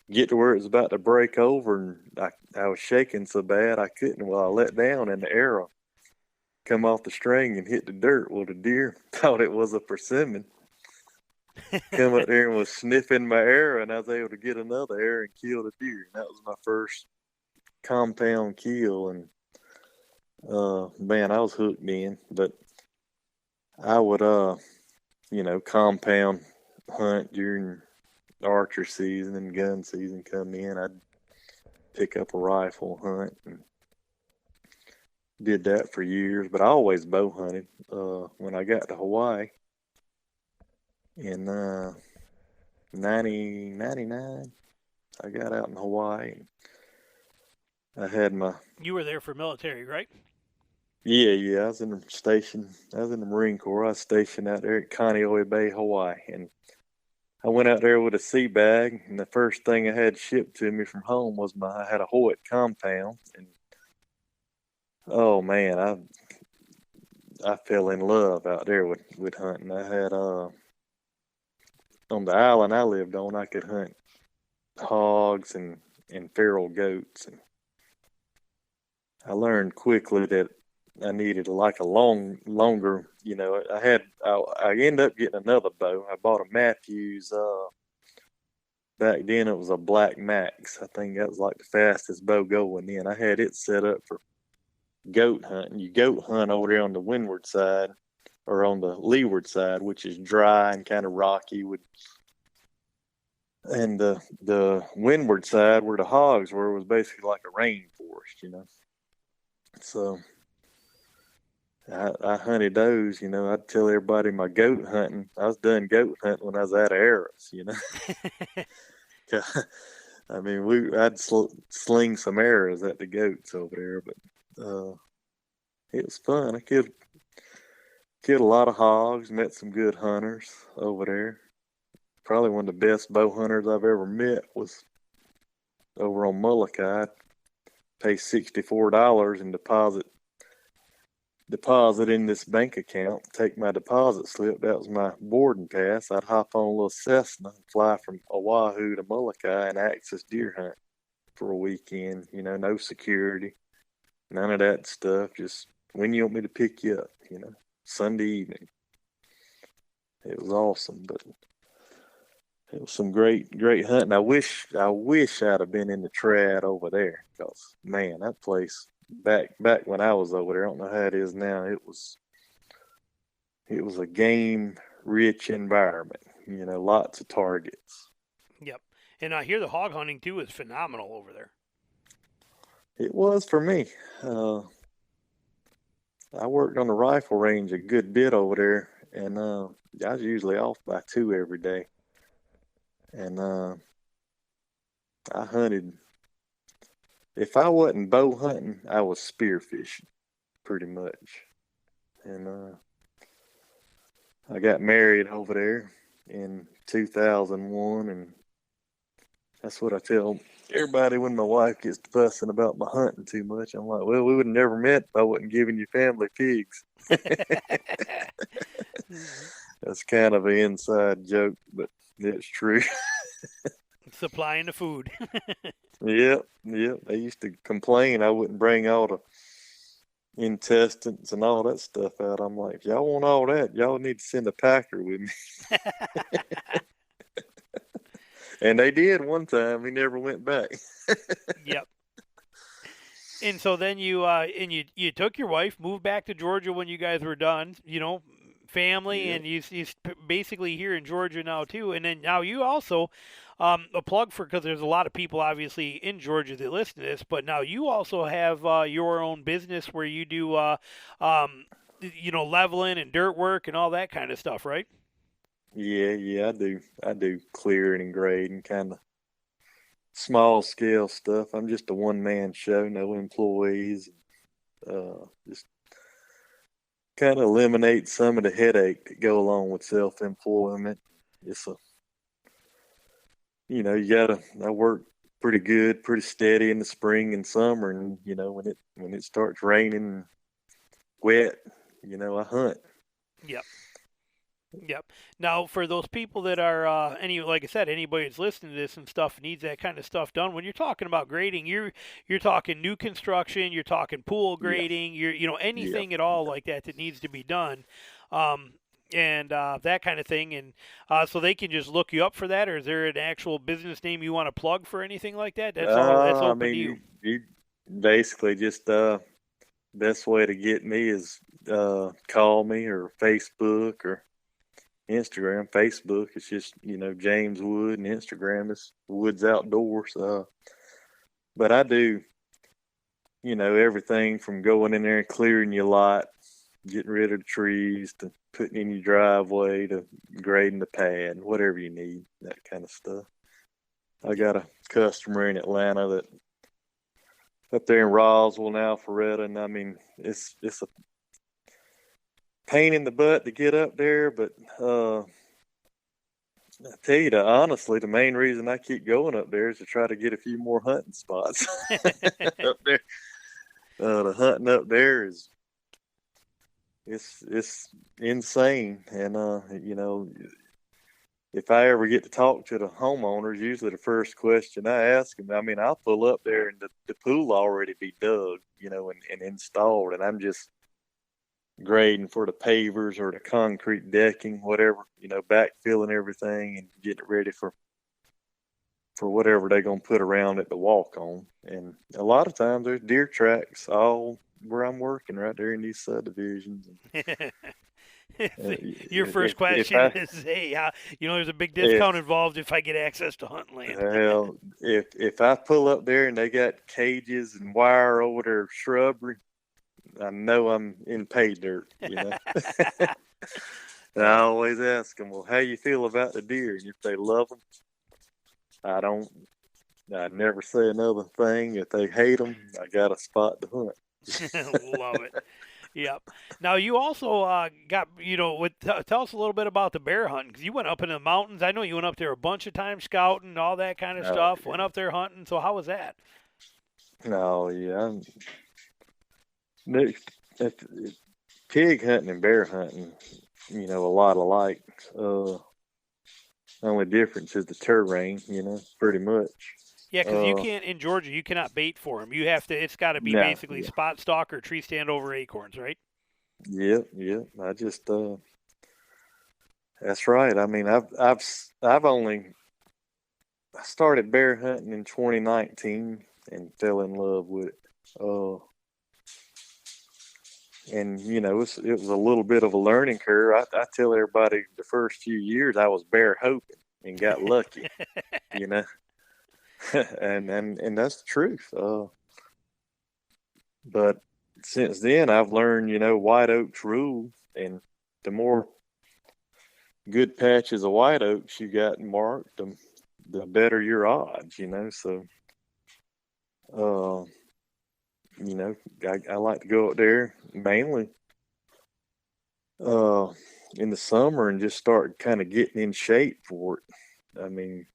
get to where it was about to break over, and I was shaking so bad I couldn't. Well, I let down, and the arrow come off the string and hit the dirt. Well, the deer thought it was a persimmon. Come up there and was sniffing my arrow, and I was able to get another arrow and kill the deer. And that was my first compound kill, and man, I was hooked in. But I would compound hunt during archer season and gun season come in. I'd pick up a rifle hunt, and did that for years. But I always bow hunted. When I got to Hawaii in 99, I got out in Hawaii. I had my... You were there for military, right? Yeah. I was in the station. I was in the Marine Corps. I was stationed out there at Kaneohe Bay, Hawaii. And I went out there with a sea bag, and the first thing I had shipped to me from home was I had a Hoyt compound. And oh man, I fell in love out there with hunting. I had on the island I lived on, I could hunt hogs and feral goats, and I learned quickly that I needed like a longer. I ended up getting another bow. I bought a Matthews. Back then it was a Black Max. I think that was like the fastest bow going in. I had it set up for goat hunting. You goat hunt over there on the windward side or on the leeward side, which is dry and kind of rocky and the windward side where the hogs were was basically like a rainforest, you know. So I hunted those, you know. I'd tell everybody my goat hunting. I was done goat hunting when I was out of arrows, you know. I mean, I'd sling some arrows at the goats over there, but it was fun. I killed a lot of hogs, met some good hunters over there. Probably one of the best bow hunters I've ever met was over on Molokai. Pay $64 and deposit in this bank account, take my deposit slip. That was my boarding pass. I'd hop on a little Cessna and fly from Oahu to Molokai and access deer hunt for a weekend. You know, no security, none of that stuff. Just when you want me to pick you up, you know, Sunday evening. It was awesome, but it was some great hunting. I wish I'd have been in the trad over there, because man, that place back when I was over there, I don't know how it is now. It was a game rich environment. You know, lots of targets. Yep. And I hear the hog hunting too is phenomenal over there. It was for me. I worked on the rifle range a good bit over there, and I was usually off by 2 every day. And I hunted. If I wasn't bow hunting, I was spear fishing, pretty much. And I got married over there in 2001, and that's what I tell everybody when my wife gets fussing about my hunting too much. I'm like, well, we would have never met if I wasn't giving you family pigs. That's kind of an inside joke, but it's true. Supplying the food. Yep. They used to complain I wouldn't bring all the intestines and all that stuff out. I'm like, if y'all want all that, y'all need to send a packer with me. And they did one time. He never went back. Yep. And so then you took your wife, moved back to Georgia when you guys were done. You know, family, Yeah. and you basically here in Georgia now too. And then now you also a plug for, because there's a lot of people obviously in Georgia that listen to this, but now you also have your own business where you do leveling and dirt work and all that kind of stuff, right? Yeah, I do clearing and grading, kind of small scale stuff. I'm just a one man show, no employees. Just kind of eliminate some of the headache that go along with self employment. It's I work pretty good, pretty steady in the spring and summer, and when it starts raining, wet, I hunt. Yep. Yep. Now, for those people that are like I said, anybody that's listening to this and stuff needs that kind of stuff done. When you're talking about grading, you're talking new construction, you're talking pool Yeah, grading, yeah. anything at all like that needs to be done, and that kind of thing. And so they can just look you up for that, or is there an actual business name you want to plug for anything like that? That's I open to mean, you. you basically just best way to get me is call me or Facebook or Instagram. Facebook is just James Wood, and Instagram is Woods Outdoors. But I do everything from going in there and clearing your lot, getting rid of the trees, to putting in your driveway, to grading the pad, whatever you need, that kind of stuff. I got a customer in Atlanta that up there in Roswell now, Alpharetta, and I mean it's a pain in the butt to get up there, but I tell you, honestly, the main reason I keep going up there is to try to get a few more hunting spots up there. The hunting up there is it's insane, and if I ever get to talk to the homeowners, usually the first question I ask them, I mean, I'll pull up there and the pool already be dug, and installed, and I'm just grading for the pavers or the concrete decking, whatever, backfilling everything and getting it ready for whatever they're going to put around it to walk on. And a lot of times there's deer tracks all where I'm working, right there in these subdivisions. Your first If question I is, hey, there's a big if discount involved if I get access to hunt land. Hell, if I pull up there and they got cages and wire over their shrubbery, I know I'm in pay dirt, you know. And I always ask them, well, how you feel about the deer? And if they love them, I don't. I never say another thing. If they hate them, I got a spot to hunt. Love it. Yep. Now you also got tell us a little bit about the bear hunting because you went up into the mountains. I know you went up there a bunch of times scouting, all that kind of Oh stuff. Went up there hunting. So how was that? no, yeah. Next, pig hunting and bear hunting, a lot alike. Only difference is the terrain, pretty much. Yeah, because you can't in Georgia. You cannot bait for them. You have to. It's got to be No, basically yeah, spot stalk or tree stand over acorns, right? yep, yep. I just, that's right. I mean, I've only I started bear hunting in 2019 and fell in love with it. And it was a little bit of a learning curve. I tell everybody the first few years I was bear hoping and got lucky, you know, and that's the truth. But since then I've learned, white oaks rule, and the more good patches of white oaks you got marked, the better your odds, So, I like to go up there mainly in the summer and just start kind of getting in shape for it. I mean,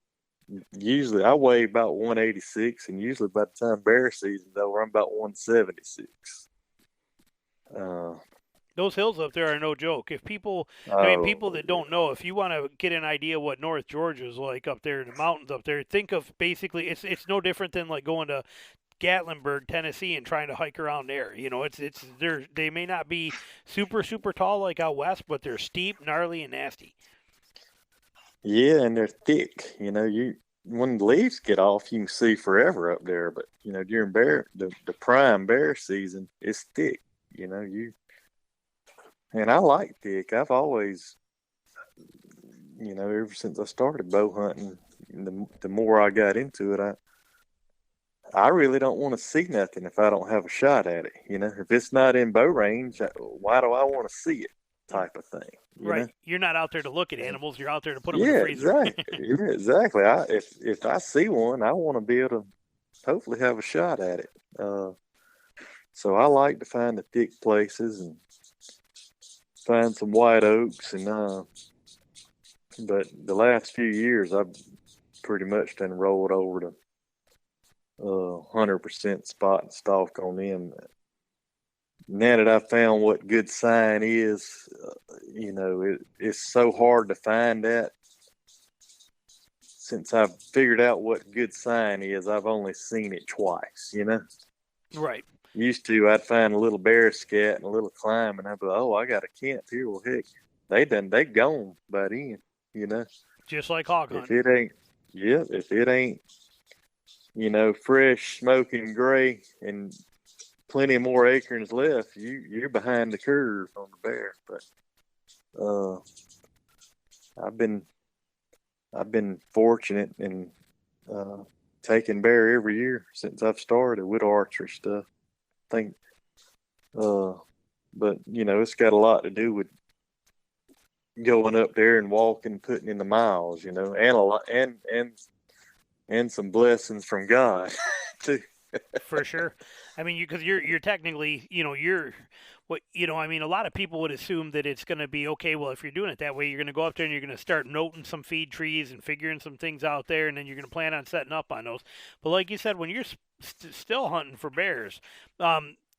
usually I weigh about 186, and usually by the time bear season's over, I'm about 176. Those hills up there are no joke. If people, people Oh, that don't know, if you want to get an idea what North Georgia is like up there in the mountains up there, think of basically it's no different than like going to Gatlinburg, Tennessee, and trying to hike around there. They may not be super tall like out west, but they're steep, gnarly, and nasty. yeah, and they're thick. When the leaves get off, you can see forever up there. But during the prime bear season, it's thick. And I like thick. I've always, ever since I started bow hunting, the more I got into it, I really don't want to see nothing if I don't have a shot at it. If it's not in bow range, why do I want to see it? Type of thing. Right. You're not out there to look at animals. You're out there to put them in the Yeah, freezer. exactly. Yeah, exactly. If I see one, I want to be able to hopefully have a shot at it. So I like to find the thick places and find some white oaks, but the last few years I've pretty much done rolled over to 100% spot and stalk on them. Now that I found what good sign is, it's so hard to find that. Since I've figured out what good sign is, I've only seen it twice, Right. Used to, I'd find a little bear scat and a little climb, and I'd be like, oh, I got a camp here. Well, heck, they gone by then, Just like hog If hunting. it ain't, yeah, if it ain't, fresh, smoking gray and plenty more acorns left, you're behind the curve on the bear. But I've been fortunate in taking bear every year since I've started with archery stuff. I think, but it's got a lot to do with going up there and walking, putting in the miles, and a lot and some blessings from God too. For sure. I mean, because you're technically, you're what a lot of people would assume that it's going to be okay. Well, if you're doing it that way, you're going to go up there and you're going to start noting some feed trees and figuring some things out there, and then you're going to plan on setting up on those. But like you said, when you're still hunting for bears,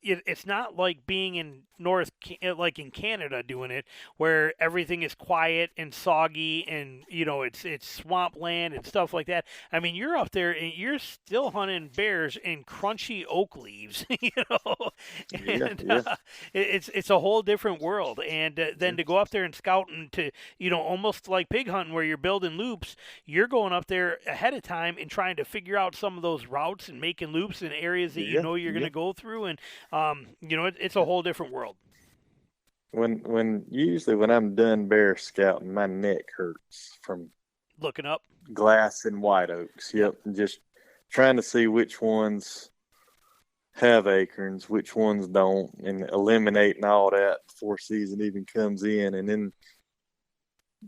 it's not like being in like in Canada doing it, where everything is quiet and soggy and it's swamp land and stuff like that. I mean, you're up there and you're still hunting bears in crunchy oak leaves, and Yeah. it's a whole different world. And then to go up there and scout and to almost like pig hunting where you're building loops, you're going up there ahead of time and trying to figure out some of those routes and making loops in areas that you're going to go through. And It's a whole different world. When I'm done bear scouting, my neck hurts from Looking up. glass and white oaks. Yep. Yep, and just trying to see which ones have acorns, which ones don't, and eliminating all that before season even comes in, and then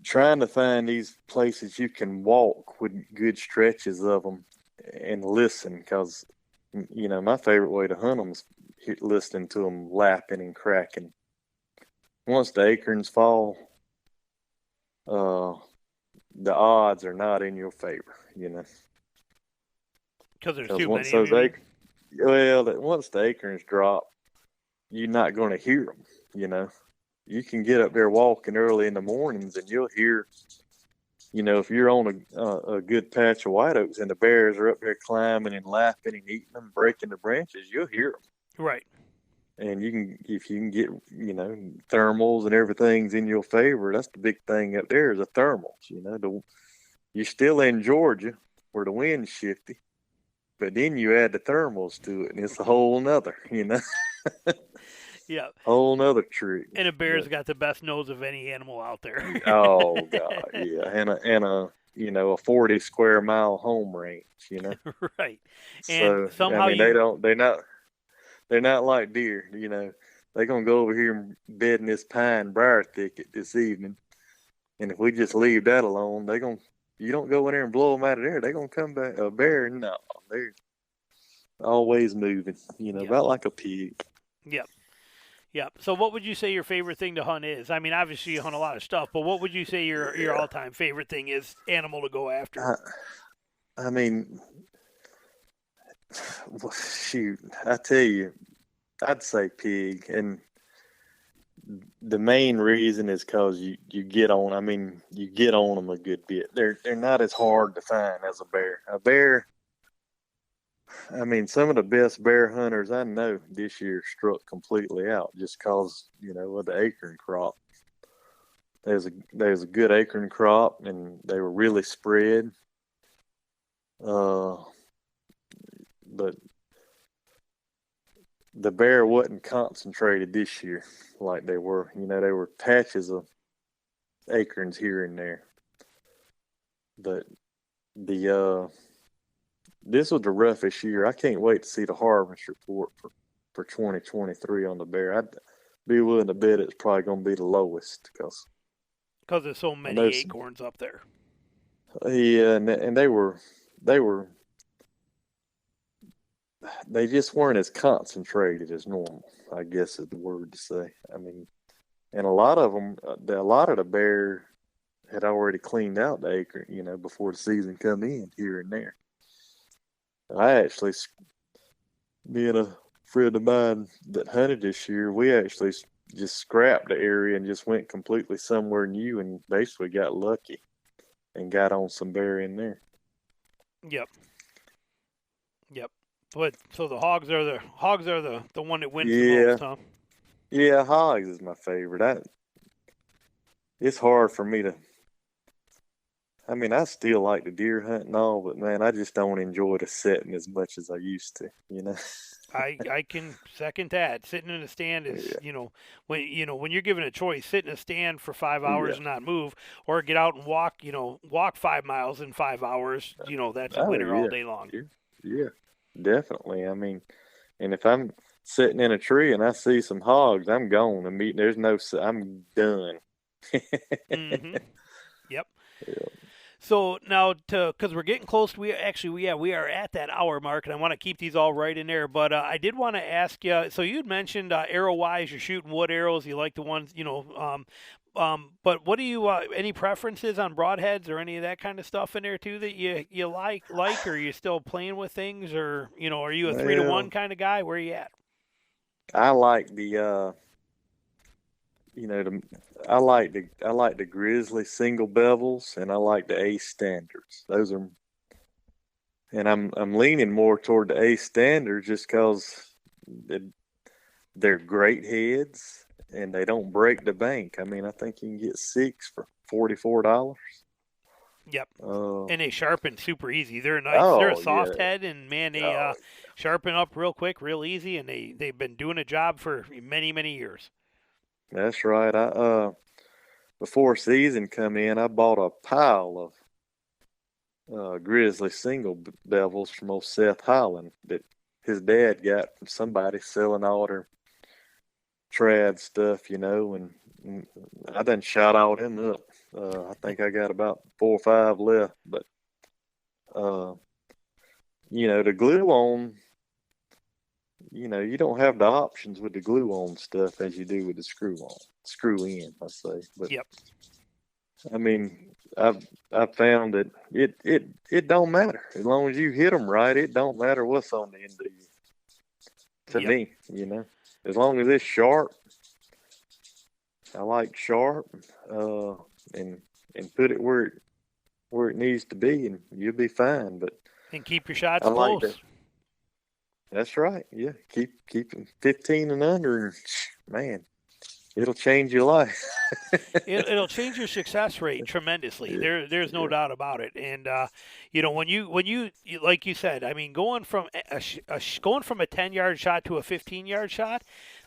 trying to find these places you can walk with good stretches of them and listen, because my favorite way to hunt them is listening to them lapping and cracking. Once the acorns fall, the odds are not in your favor, Because there's because too once many of those you. once the acorns drop, you're not going to hear them. You can get up there walking early in the mornings and you'll hear, if you're on a good patch of white oaks and the bears are up there climbing and lapping and eating them, breaking the branches, you'll hear them. Right. And if you can get, thermals and everything's in your favor, that's the big thing up there is the thermals. You're still in Georgia where the wind's shifty, but then you add the thermals to it and it's a whole nother, Yeah. whole nother trick. And a bear's got the best nose of any animal out there. Oh God, yeah, and a 40 square mile home range, Right. And So I somehow mean they're not like deer, They're gonna go over here and bed in this pine briar thicket this evening, and if we just leave that alone, you don't go in there and blow them out of there, they're gonna come back. A bear, no, they're always moving, Yep. about like a pig. Yep. Yep. So what would you say your favorite thing to hunt is? I mean, obviously you hunt a lot of stuff, but what would you say your all time favorite thing is animal to go after? I mean, shoot, I tell you, I'd say pig, and the main reason is because you get on. I mean, you get on them a good bit. They're not as hard to find as a bear. A bear. I mean, some of the best bear hunters I know this year struck completely out just because of the acorn crop. There's a good acorn crop, and they were really spread. But the bear wasn't concentrated this year like they were. There were patches of acorns here and there. But this was the roughest year. I can't wait to see the harvest report for 2023 on the bear. I'd be willing to bet it's probably going to be the lowest because there's so many acorns up there. Yeah, and they just weren't as concentrated as normal, I guess is the word to say. I mean, and a lot of the bear had already cleaned out the acorn, before the season come in here and there. I actually, being a friend of mine that hunted this year, we actually just scrapped the area and just went completely somewhere new and basically got lucky and got on some bear in there. Yep. Yep. But so the hogs are the one that wins the most, huh? Yeah, hogs is my favorite. It's hard for me to. I mean, I still like the deer hunt and all, but man, I just don't enjoy the setting as much as I used to. I can second that. Sitting in a stand is when you're given a choice, sit in a stand for 5 hours and not move, or get out and walk 5 miles in 5 hours. That's a winner all day long. Yeah, definitely. I mean, and if I'm sitting in a tree and I see some hogs, I'm gone. I mean, I'm done. Mm-hmm. Yep. Yeah. So now, because we're getting close, we are at that hour mark, and I want to keep these all right in there. But I did want to ask you. So you'd mentioned arrow wise, you're shooting wood arrows. You like the ones, but what do you any preferences on broadheads or any of that kind of stuff in there too that you like, or are you still playing with things, or are you a 3-to-1 kind of guy? Where are you at? I like the I like the Grizzly single bevels, and I like the Ace standards. Those are, and I'm leaning more toward the Ace standards just because they're great heads and they don't break the bank. I mean, I think you can get 6 for $44. Yep. Uh, And they sharpen super easy. They're nice. They're a oh soft yeah, head, and man, they oh sharpen up real quick, real easy, and they've been doing a job for many many years. that's right. Before season come in, I bought a pile of grizzly single devils from old Seth Holland that his dad got from somebody selling all their trad stuff, and I done shot all them up. I think I got about 4 or 5 left, but uh, the glue on, you don't have the options with the glue on stuff as you do with the screw in, I say. But Yep. I mean, I've found that it don't matter as long as you hit them right. It don't matter what's on the end of you. To Yep. me, as long as it's sharp. I like sharp, and put it where it needs to be, and you'll be fine. But And keep your I shots like that. close. That's right. Yeah, keep them 15 and under, and man, it'll change your life. It'll change your success rate tremendously. Yeah, There's no yeah, doubt about it. And when you like you said, I mean, going from going from a 10-yard shot to a 15-yard shot,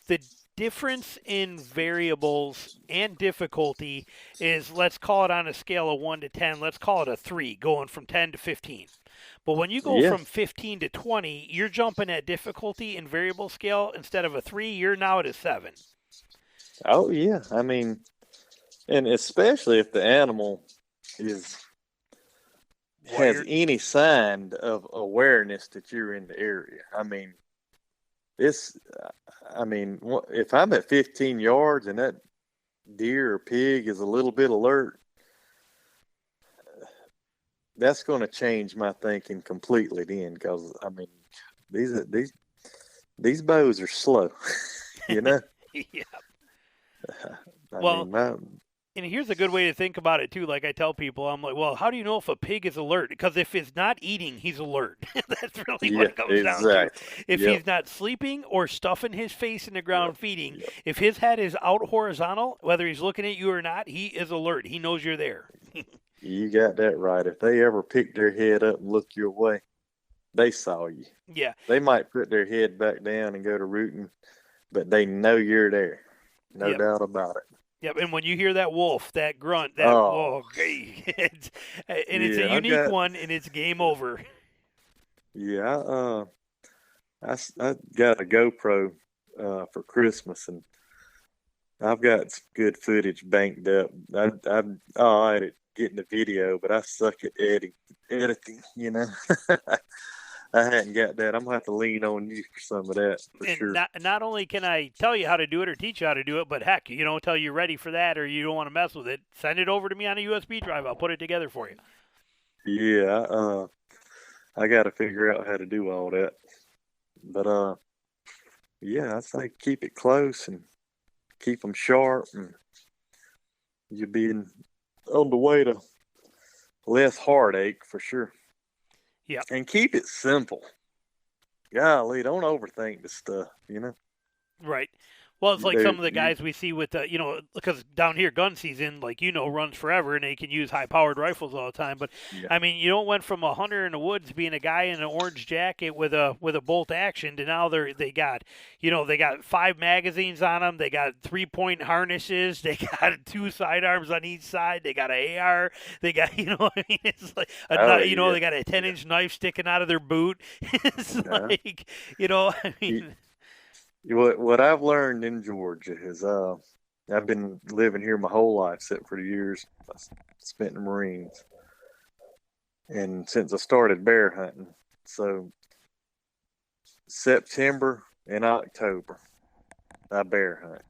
the difference in variables and difficulty is, let's call it on a scale of 1 to 10, let's call it a 3, going from 10 to 15. But when you go yeah. from 15 to 20, you're jumping at difficulty and variable scale. Instead of a 3, you're now at a 7. Oh yeah. I mean, and especially if the animal has Wired. any sign of awareness that you're in the area. I mean, It's, if I'm at 15 yards and that deer or pig is a little bit alert, that's going to change my thinking completely. Then, because I mean, these bows are slow, you know. Yeah. I Well, mean, and here's a good way to think about it too. Like I tell people, I'm like, well, how do you know if a pig is alert? Because if it's not eating, he's alert. That's really what yeah, it comes down to. exactly. If Yep, he's not sleeping or stuffing his face in the yep, ground feeding, yep. if his head is out horizontal, whether he's looking at you or not, he is alert. He knows you're there. You got that right. If they ever pick their head up and look your way, they saw you. Yeah. They might put their head back down and go to rooting, but they know you're there. No Yep. doubt about it. Yep. And when you hear that wolf, that grunt, that Oh, whoa, and it's a yeah, unique one, and it's game over. yeah. I got a GoPro for Christmas, and I've got some good footage banked up. I'm all right at getting the video, but I suck at editing. I hadn't got that. I'm gonna have to lean on you for some of that for And sure. not only can I tell you how to do it or teach you how to do it, but heck, until you're ready for that or you don't want to mess with it, send it over to me on a USB drive. I'll put it together for you. Yeah, I got to figure out how to do all that. But yeah, I say keep it close and keep them sharp, and you'll be on the way to less heartache for sure. Yep. And keep it simple. Golly, don't overthink the stuff. Right. Well, it's like There, some of the guys we see with because down here gun season, like runs forever, and they can use high-powered rifles all the time. But yeah. I mean, went from a hunter in the woods being a guy in an orange jacket with a bolt action to now they got 5 magazines on them. They got 3-point harnesses. They got 2 sidearms on each side. They got an AR. They got I mean, it's like Yeah. they got a 10-inch knife sticking out of their boot. It's like I mean. What I've learned in Georgia is I've been living here my whole life, except for the years I spent in the Marines, and since I started bear hunting. So September and October, I bear hunt.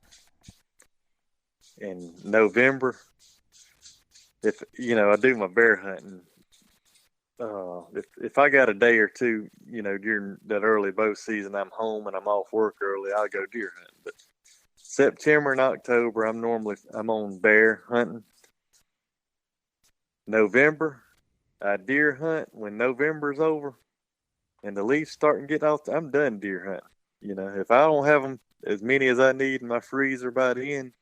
In November, if I do my bear hunting. If I got a day or two, during that early bow season, I'm home and I'm off work early, I'll go deer hunting. But September and October, I'm on bear hunting. November, I deer hunt. When November's over and the leaves starting to get off, I'm done deer hunting. If I don't have them as many as I need in my freezer by the end,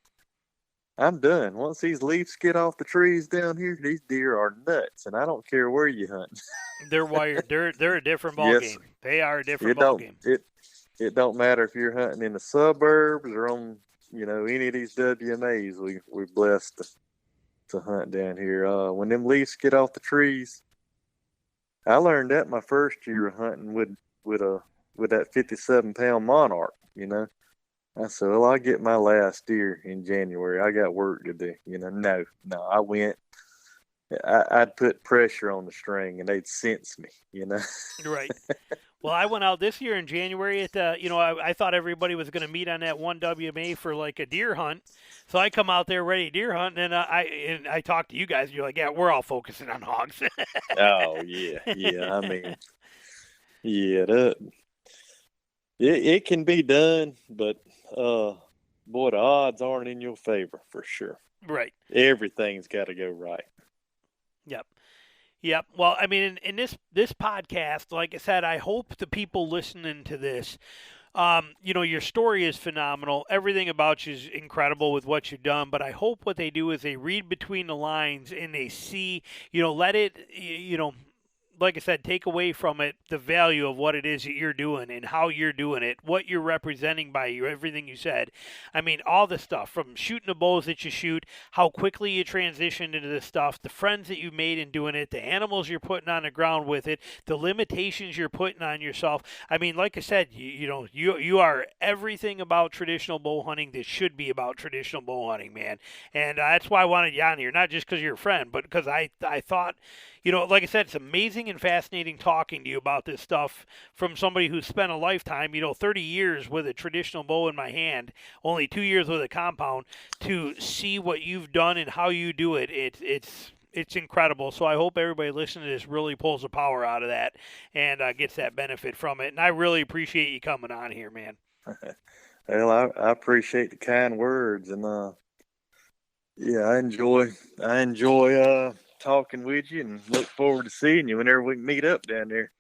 I'm done. Once these leaves get off the trees down here, these deer are nuts, and I don't care where you hunt. They're wired. They're a different ball Yes, game. They are a different it ball don't game. it don't matter if you're hunting in the suburbs or on any of these WMAs. We're blessed to hunt down here. When them leaves get off the trees, I learned that my first year of hunting with that 57-pound monarch. I said, well, I'll get my last deer in January. I got work to do. No, I went. I'd put pressure on the string and they'd sense me. Right. Well, I went out this year in January at I thought everybody was going to meet on that one WMA for like a deer hunt. So I come out there ready to deer hunt, and I talked to you guys, and you're like, yeah, we're all focusing on hogs. Oh, yeah. Yeah. I mean, yeah, it can be done, but boy, the odds aren't in your favor for sure. Right. Everything's got to go right. Yep. Yep. Well, I mean, in this podcast, like I said, I hope the people listening to this, your story is phenomenal. Everything about you is incredible with what you've done. But I hope what they do is they read between the lines and they see, let it, like I said, take away from it the value of what it is that you're doing and how you're doing it, what you're representing by you, everything you said. I mean, all the stuff from shooting the bows that you shoot, how quickly you transitioned into this stuff, the friends that you made in doing it, the animals you're putting on the ground with it, the limitations you're putting on yourself. I mean, like I said, you are everything about traditional bow hunting that should be about traditional bow hunting, man. And that's why I wanted you on here, not just because you're a friend, but because I thought, like I said, it's amazing and fascinating talking to you about this stuff from somebody who's spent a lifetime, 30 years with a traditional bow in my hand, only 2 years with a compound, to see what you've done and how you do it. It's incredible. So I hope everybody listening to this really pulls the power out of that and gets that benefit from it. And I really appreciate you coming on here, man. Well, I appreciate the kind words, and yeah, I enjoy talking with you, and look forward to seeing you whenever we can meet up down there.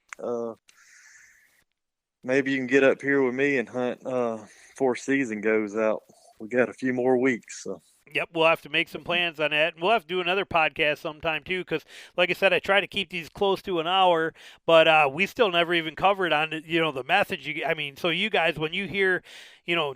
Maybe you can get up here with me and hunt before season goes out. We got a few more weeks, so. Yep, we'll have to make some plans on that. And we'll have to do another podcast sometime, too, because, like I said, I try to keep these close to an hour, but we still never even covered on, the methods. So you guys, when you hear,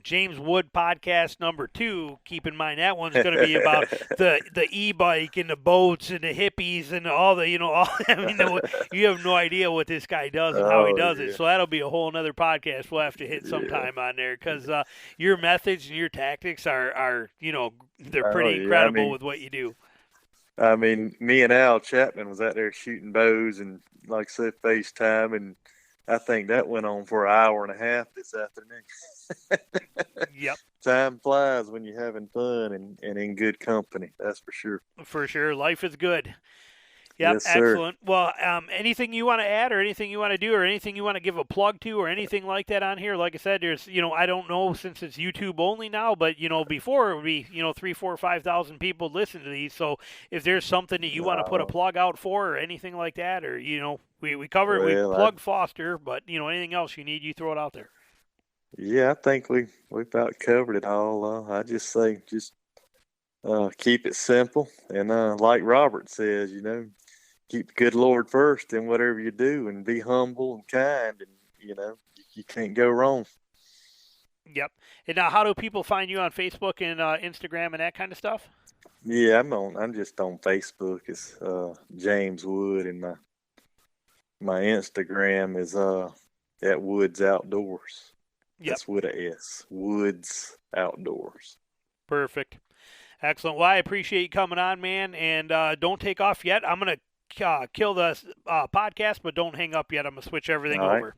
James Wood podcast number 2, keep in mind that one's going to be about the e-bike and the boats and the hippies and all the, you have no idea what this guy does and how he does it. So that'll be a whole nother podcast we'll have to hit sometime on there, because your methods and your tactics are they're pretty incredible with what you do. I mean, me and Al Chapman was out there shooting bows and, like I said, FaceTime, and I think that went on for an hour and a half this afternoon. Yep. Time flies when you're having fun and in good company. That's for sure. For sure. Life is good. Yep, yes, sir. Excellent. Well, anything you want to add or anything you want to do or anything you want to give a plug to or anything like that on here? Like I said, there's, I don't know since it's YouTube only now, but, before it would be, 3, 4, 5,000 people listen to these. So if there's something that you want to put a plug out for or anything like that, or, we cover it, we plug Foster, but, anything else you need, you throw it out there. Yeah, I think we about covered it all. I just say, keep it simple. And like Robert says, keep the good Lord first in whatever you do, and be humble and kind, and you can't go wrong. Yep. And now, how do people find you on Facebook and Instagram and that kind of stuff? Yeah, I'm just on Facebook. It's James Wood, and my Instagram is at Woods Outdoors. Yep. That's with a S. Woods Outdoors. Perfect. Excellent. Well, I appreciate you coming on, man, and don't take off yet. I'm going to kill the podcast, but don't hang up yet. I'm going to switch everything over.